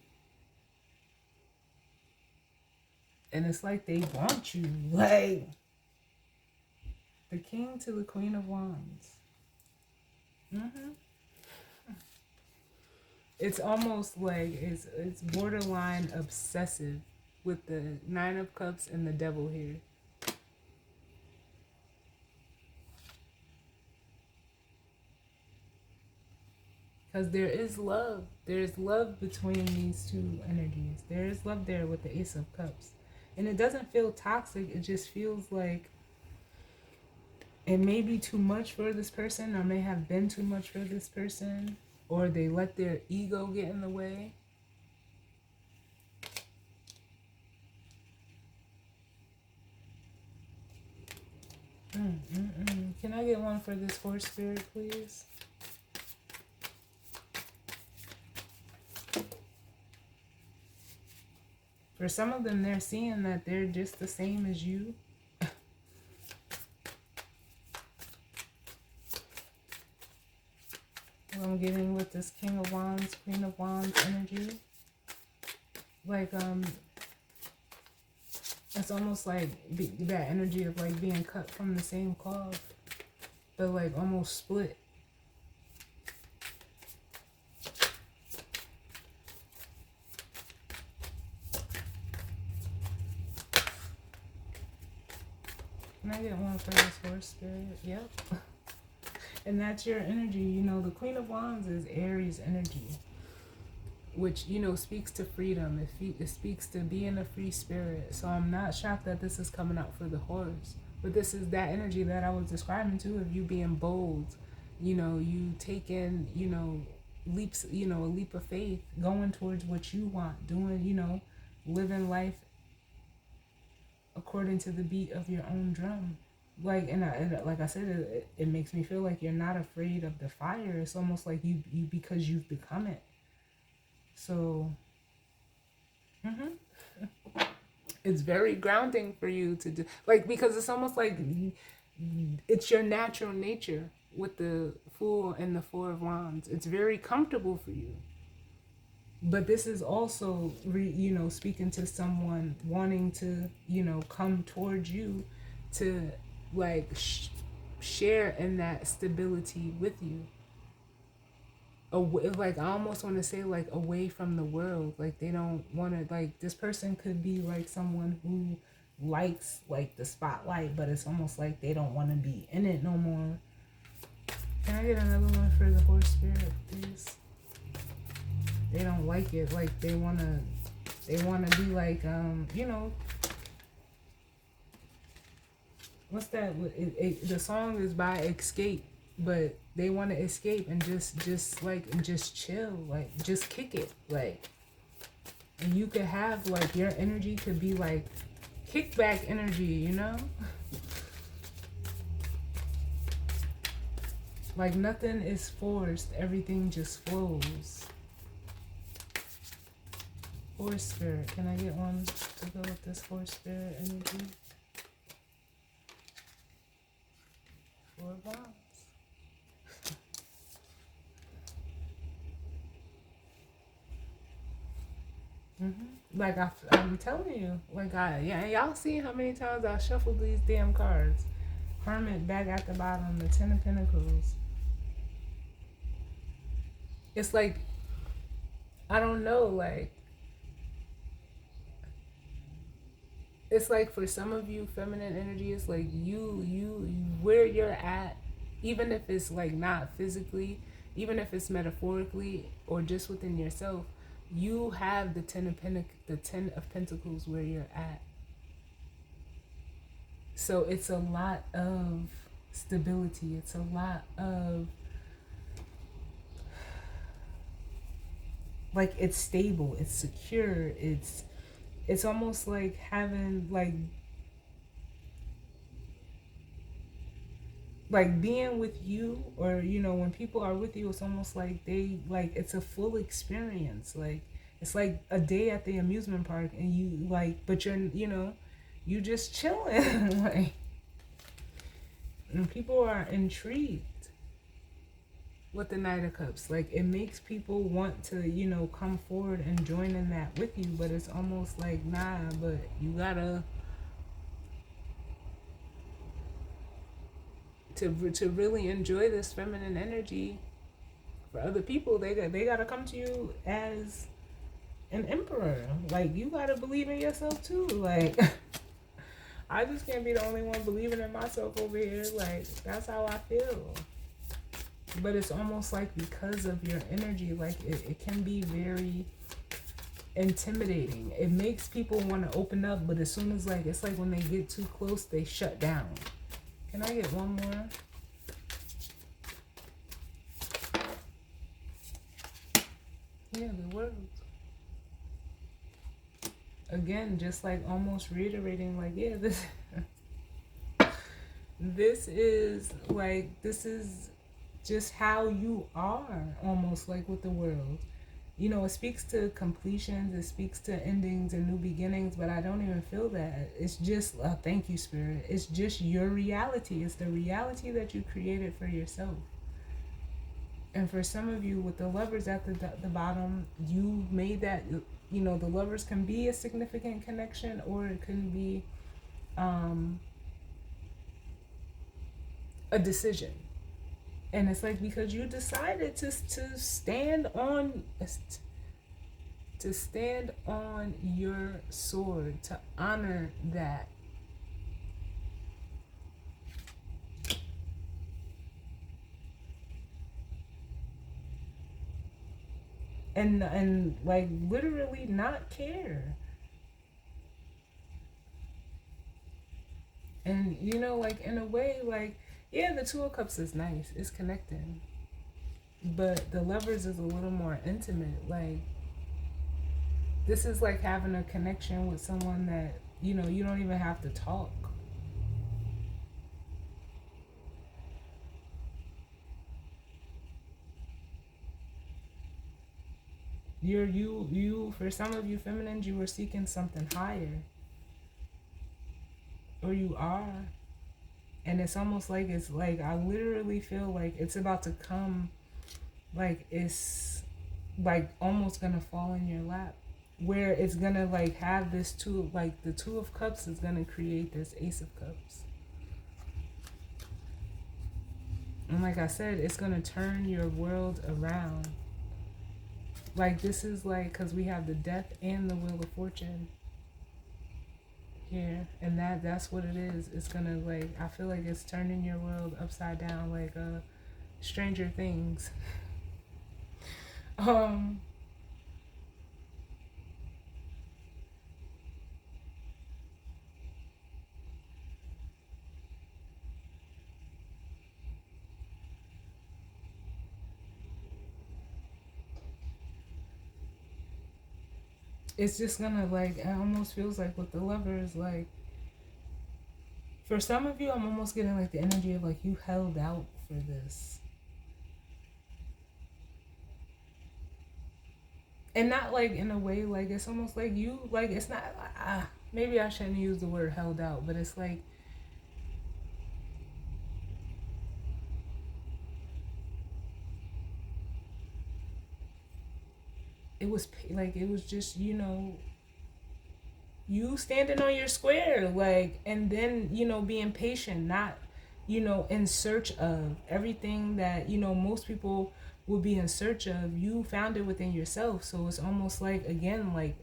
And it's like they want you. Like, the King to the Queen of Wands. It's almost like it's borderline obsessive with the 9 of Cups and the Devil here. Because there is love. There's love between these two energies. There is love there with the Ace of Cups. And it doesn't feel toxic. It just feels like it may be too much for this person, or may have been too much for this person, or they let their ego get in the way. Can I get one for this horse spirit, please? For some of them, they're seeing that they're just the same as you. What I'm getting with this King of Wands, Queen of Wands energy. Like, it's almost like that energy of like being cut from the same cloth, but like almost split. Can I get one for this horse spirit? Yep. And that's your energy. You know, the Queen of Wands is Aries energy, which, you know, speaks to freedom. It speaks to being a free spirit. So I'm not shocked that this is coming out for the horse. But this is that energy that I was describing too, of you being bold. You know, you taking, you know, leaps, you know, a leap of faith, going towards what you want, doing, you know, living life according to the beat of your own drum. Like, and like I said, it makes me feel like you're not afraid of the fire. It's almost like you because you've become it. So, it's very grounding for you to do, like, because it's almost like it's your natural nature with the Fool and the Four of Wands. It's very comfortable for you. But this is also, you know, speaking to someone wanting to, you know, come towards you to, like, share in that stability with you. Like, I almost want to say, like, away from the world. Like, they don't want to, like, this person could be, like, someone who likes, like, the spotlight, but it's almost like they don't want to be in it no more. Can I get another one for the horse spirit, please? They don't like it. Like, they wanna be like, you know, what's that? The song is by Escape, but they want to escape and just chill, like, just kick it, like. And you could have, like, your energy could be like kickback energy, you know. Like, nothing is forced, everything just flows. Horse spirit. Can I get one to go with this horse spirit energy? Four of Wands. Like, I'm telling you, like, y'all see how many times I shuffled these damn cards. Hermit back at the bottom, the Ten of Pentacles. It's like, I don't know, like, it's like for some of you, feminine energy is like you where you're at, even if it's like not physically, even if it's metaphorically or just within yourself, you have the Ten of Pentacles where you're at. So it's a lot of stability. It's a lot of, like, it's stable, it's secure, it's almost like having, like being with you, or, you know, when people are with you, it's almost like it's a full experience. Like, it's like a day at the amusement park, and you, like, but you're, you know, you just chilling. Like, and people are intrigued with the Knight of Cups. Like, it makes people want to, you know, come forward and join in that with you, but it's almost like, nah, but you gotta, to really enjoy this feminine energy for other people, they gotta come to you as an emperor. Like, you gotta believe in yourself too. Like, I just can't be the only one believing in myself over here. Like, that's how I feel. But it's almost like because of your energy, like, it can be very intimidating. It makes people want to open up, but as soon as, like, it's like when they get too close, they shut down. Can I get one more? Yeah, the World. Again, just like almost reiterating, like, yeah, this is just how you are, almost like with the world. You know, it speaks to completions, it speaks to endings and new beginnings, but I don't even feel that. It's just, thank you, Spirit. It's just your reality. It's the reality that you created for yourself. And for some of you, with the lovers at the bottom, you made that, you know, the lovers can be a significant connection, or it can be a decision. And it's like, because you decided to stand on your sword, to honor that. And like literally not care. And you know, like in a way, like, yeah, the Two of Cups is nice, it's connecting, but the Lovers is a little more intimate. Like, this is like having a connection with someone that, you know, you don't even have to talk. You for some of you feminines, you were seeking something higher, or you are. And it's almost like, it's like, I literally feel like it's about to come, like it's like almost gonna fall in your lap, where it's gonna like have this two, like the Two of Cups is gonna create this Ace of Cups. And like I said, it's gonna turn your world around. Like, this is like, because we have the Death and the Wheel of Fortune here, and that's what it is. It's gonna, like, I feel like it's turning your world upside down, like Stranger Things. It's just gonna, like, it almost feels like with the Lovers, like, for some of you, I'm almost getting like the energy of like you held out for this. And not like in a way, like it's almost like you, like it's not, maybe I shouldn't use the word held out, but it's like, it was like, it was just, you know, you standing on your square, like, and then, you know, being patient, not, you know, in search of everything that, you know, most people would be in search of. You found it within yourself. So it's almost like, again, like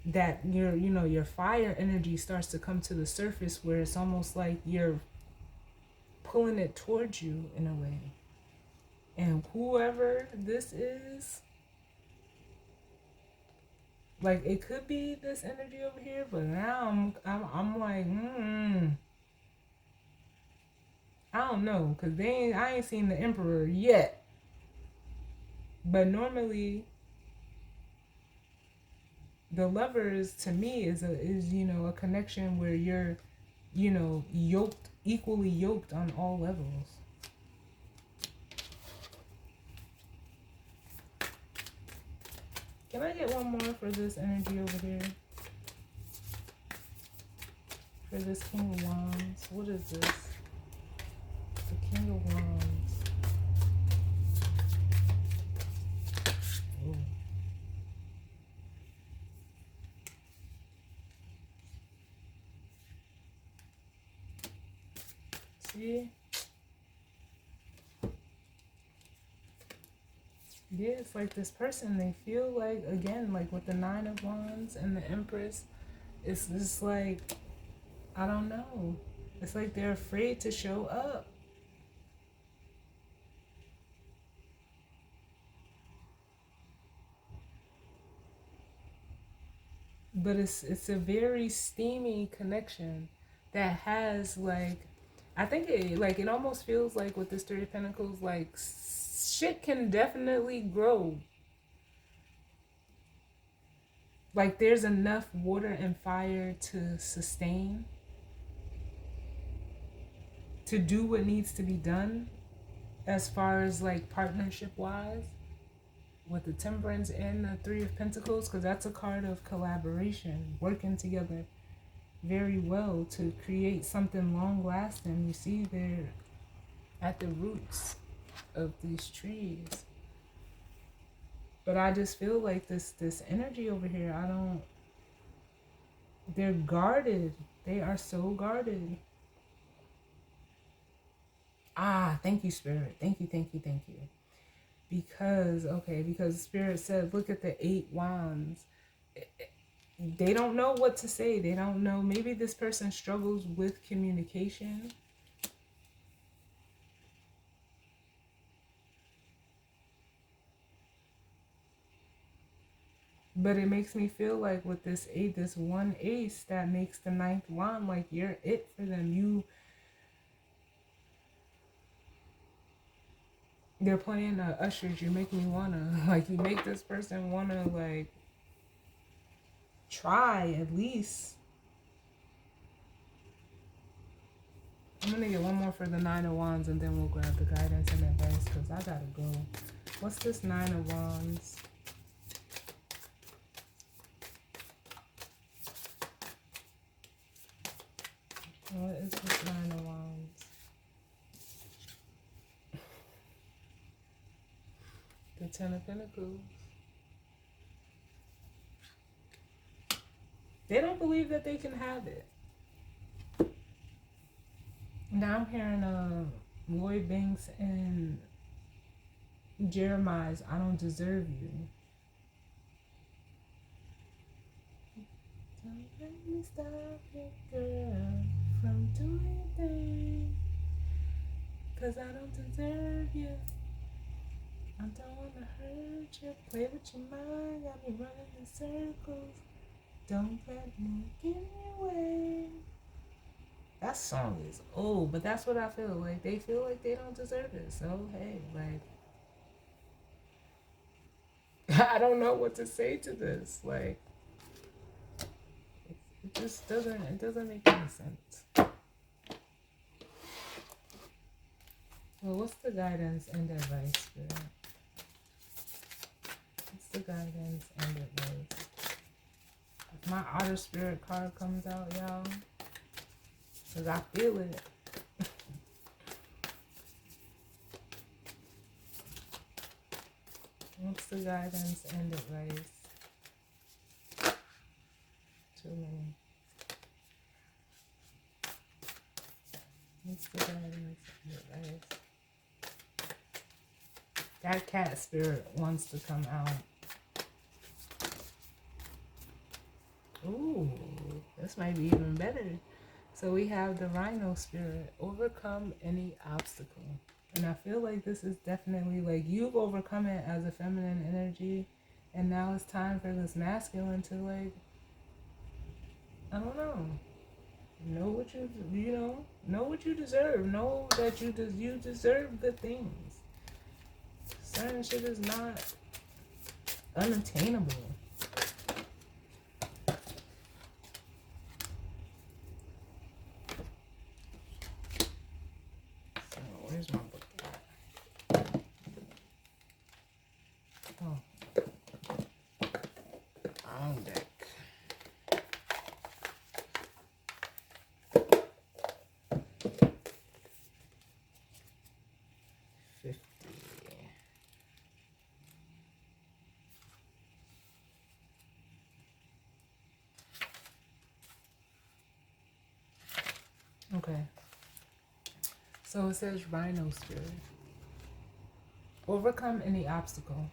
that your, you know, your fire energy starts to come to the surface, where it's almost like you're pulling it towards you in a way. And whoever this is, like, it could be this energy over here, but now I'm like, I don't know, cause I ain't seen the Emperor yet. But normally, the Lovers to me is you know, a connection where you're, you know, equally yoked on all levels. Can I get one more for this energy over here? For this King of Wands. What is this? The King of Wands. Ooh. See? Yeah, it's like this person, they feel like, again, like with the Nine of Wands and the Empress, it's just like, I don't know. It's like they're afraid to show up. But it's a very steamy connection that has, like, I think it, like, it almost feels like with this Three of Pentacles, like shit can definitely grow. Like, there's enough water and fire to sustain. to do what needs to be done as far as like partnership wise with the Temperance and the Three of Pentacles, because that's a card of collaboration, working together very well to create something long lasting. You see, they're at the roots of these trees. But I just feel like this energy over here, they're guarded. They are so guarded. Thank you, Spirit. Thank you, thank you, thank you. Because Spirit said, look at the 8 wands. They don't know what to say. They don't know. Maybe this person struggles with communication. But it makes me feel like with this one ace that makes the 9th wand, like you're it for them. They're playing ushers. You make me wanna, like, you make this person wanna, like, try at least. I'm gonna get one more for the 9 of wands and then we'll grab the guidance and advice because I gotta go. What's this 9 of wands? What is this 9 of wands? The 10 of Pentacles. They don't believe that they can have it. Now I'm hearing Lloyd Banks and Jeremiah's I Don't Deserve You. Don't let me stop you, girl, from doing your thing, 'cause I don't deserve you. I don't want to hurt you, play with your mind, got me running in circles. Don't let me get in your way. That song is old, but that's what I feel like. They feel like they don't deserve it. So, hey, like, I don't know what to say to this. Like, it just doesn't make any sense. Well, what's the guidance and advice, Spirit? What's the guidance and advice? If my outer spirit card comes out, y'all, because I feel it. What's the guidance and advice? Too many. What's the guidance and advice? That cat spirit wants to come out. Ooh, this might be even better. So we have the Rhino spirit. Overcome any obstacle. And I feel like this is definitely like you've overcome it as a feminine energy. And now it's time for this masculine to, like, I don't know. Know what know what you deserve. Know that you deserve good things. Certain shit is not unattainable. So where's my book at? Oh, on deck. Okay. So it says Rhino spirit. Overcome any obstacle.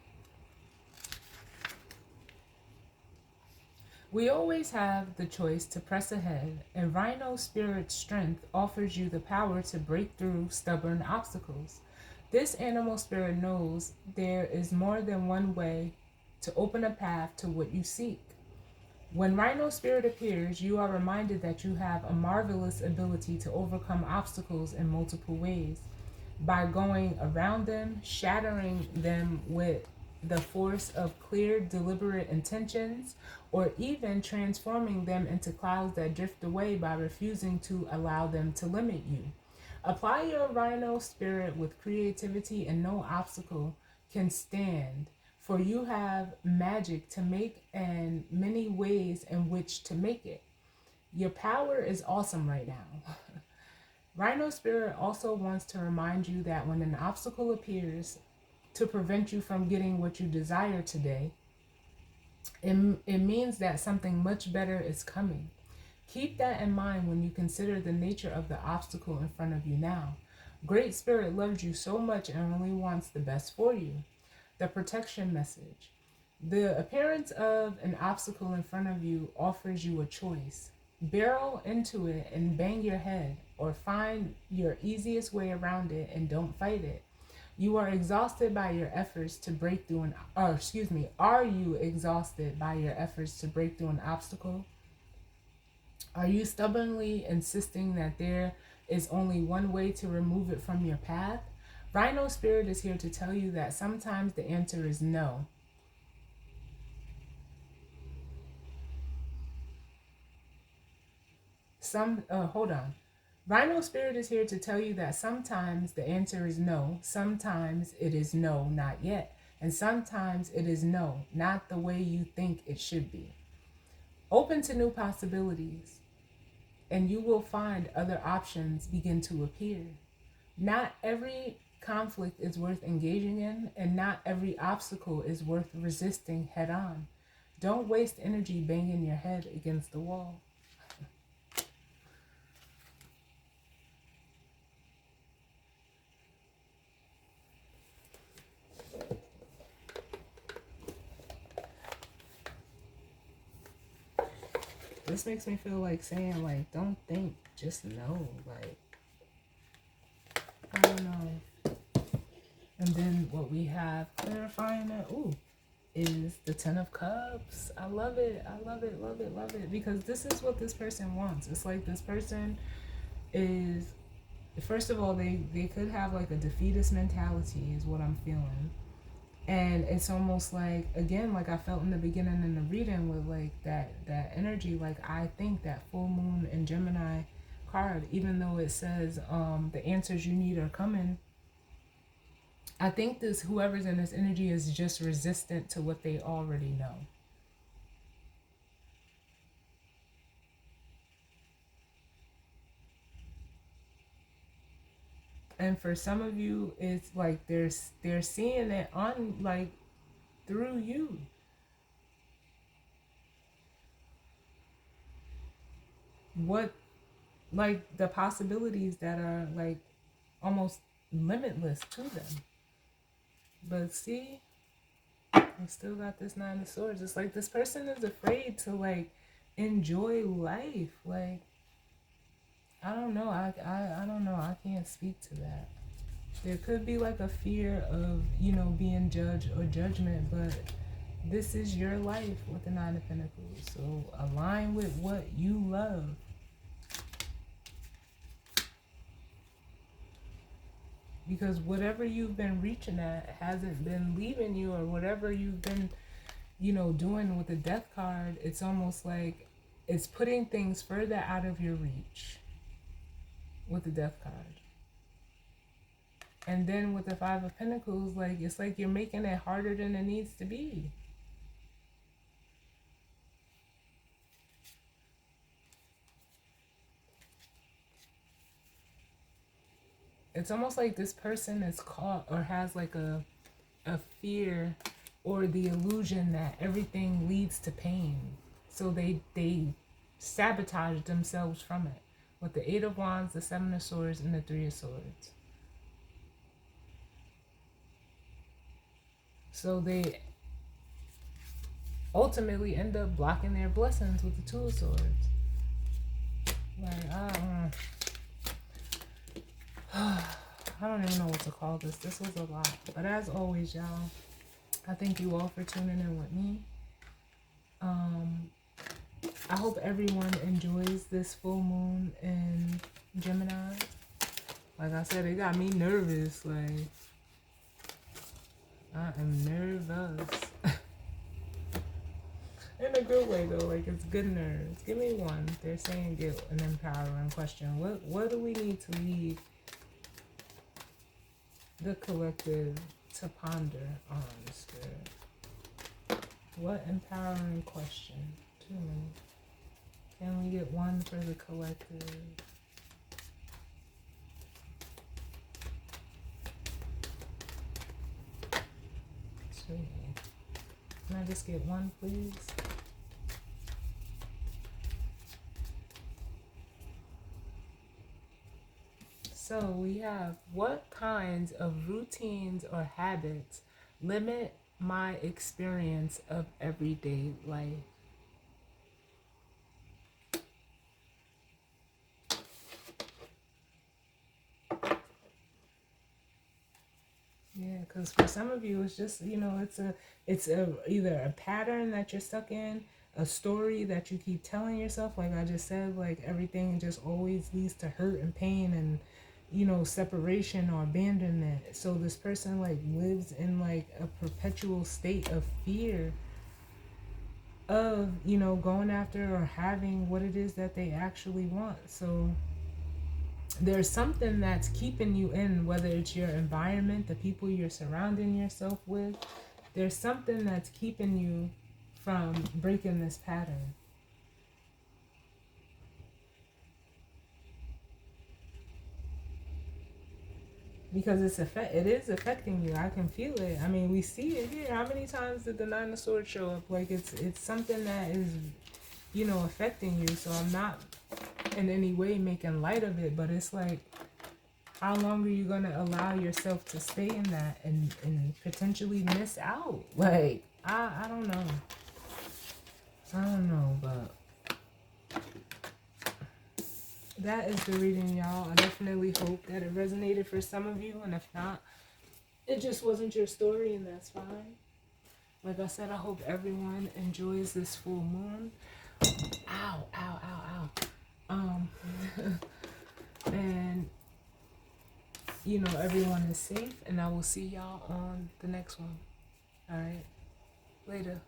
We always have the choice to press ahead, and Rhino Spirit's strength offers you the power to break through stubborn obstacles. This animal spirit knows there is more than one way to open a path to what you seek. When Rhino Spirit appears, you are reminded that you have a marvelous ability to overcome obstacles in multiple ways. By going around them, shattering them with the force of clear, deliberate intentions, or even transforming them into clouds that drift away by refusing to allow them to limit you. Apply your rhino spirit with creativity, and no obstacle can stand. For you have magic to make and many ways in which to make it. Your power is awesome right now. Rhino Spirit also wants to remind you that when an obstacle appears to prevent you from getting what you desire today, it means that something much better is coming. Keep that in mind when you consider the nature of the obstacle in front of you now. Great Spirit loves you so much and only wants the best for you. The protection message. The appearance of an obstacle in front of you offers you a choice. Barrel into it and bang your head, or find your easiest way around it and don't fight it. You are exhausted by your efforts to break through are you exhausted by your efforts to break through an obstacle? Are you stubbornly insisting that there is only one way to remove it from your path? Rhino Spirit is here to tell you that sometimes the answer is no. Hold on. Rhino Spirit is here to tell you that sometimes the answer is no, sometimes it is no, not yet, and sometimes it is no, not the way you think it should be. Open to new possibilities, and you will find other options begin to appear. Not every conflict is worth engaging in, and not every obstacle is worth resisting head on. Don't waste energy banging your head against the wall. This makes me feel like saying, like, don't think, just know. Like, I don't know. And then what we have clarifying that, is the Ten of Cups. I love it. I love it, love it, love it. Because this is what this person wants. It's like this person is, first of all, they could have like a defeatist mentality is what I'm feeling. And it's almost like, again, like I felt in the beginning in the reading with like that energy, like I think that full moon in Gemini card, even though it says the answers you need are coming, I think this whoever's in this energy is just resistant to what they already know. And for some of you, it's like they're seeing it on like through you. What, like the possibilities that are like almost limitless to them. But see, I still got this Nine of Swords. It's like this person is afraid to like enjoy life. Like, I don't know. I don't know. I can't speak to that. There could be like a fear of, being judged or judgment, but this is your life with the Nine of Pentacles. So align with what you love. Because whatever you've been reaching at hasn't been leaving you, or whatever you've been, doing with the Death card, it's almost like it's putting things further out of your reach with the Death card. And then with the Five of Pentacles, like it's like you're making it harder than it needs to be. It's almost like this person is caught or has like a fear or the illusion that everything leads to pain. So they sabotage themselves from it. With the Eight of Wands, the Seven of Swords, and the Three of Swords. So they ultimately end up blocking their blessings with the Two of Swords. Like, I don't even know what to call this. This was a lot. But as always, y'all, I thank you all for tuning in with me. I hope everyone enjoys this full moon in Gemini. Like I said, it got me nervous. Like, I am nervous. In a good way, though. Like, it's good nerves. Give me one. They're saying guilt and empowering question. What do we need to leave the collective to ponder on, Spirit. What empowering question? Too many. Can we get one for the collective? Too many. Can I just get one, please? So we have, what kinds of routines or habits limit my experience of everyday life? Yeah, because for some of you, it's just, it's a either a pattern that you're stuck in, a story that you keep telling yourself. Like I just said, like everything just always leads to hurt and pain and, separation or abandonment. So this person like lives in like a perpetual state of fear of, going after or having what it is that they actually want. So there's something that's keeping you in, whether it's your environment, the people you're surrounding yourself with. There's something that's keeping you from breaking this pattern. Because it is affecting you. I can feel it. I mean, we see it here. How many times did the Nine of Swords show up? Like it's something that is, affecting you. So I'm not in any way making light of it, but it's like, how long are you going to allow yourself to stay in that and potentially miss out? Like, I don't know. I don't know, but that is the reading, y'all. I definitely hope that it resonated for some of you. And if not, it just wasn't your story, and that's fine. Like I said, I hope everyone enjoys this full moon. Ow, ow, ow, ow. And everyone is safe, and I will see y'all on the next one. All right, later.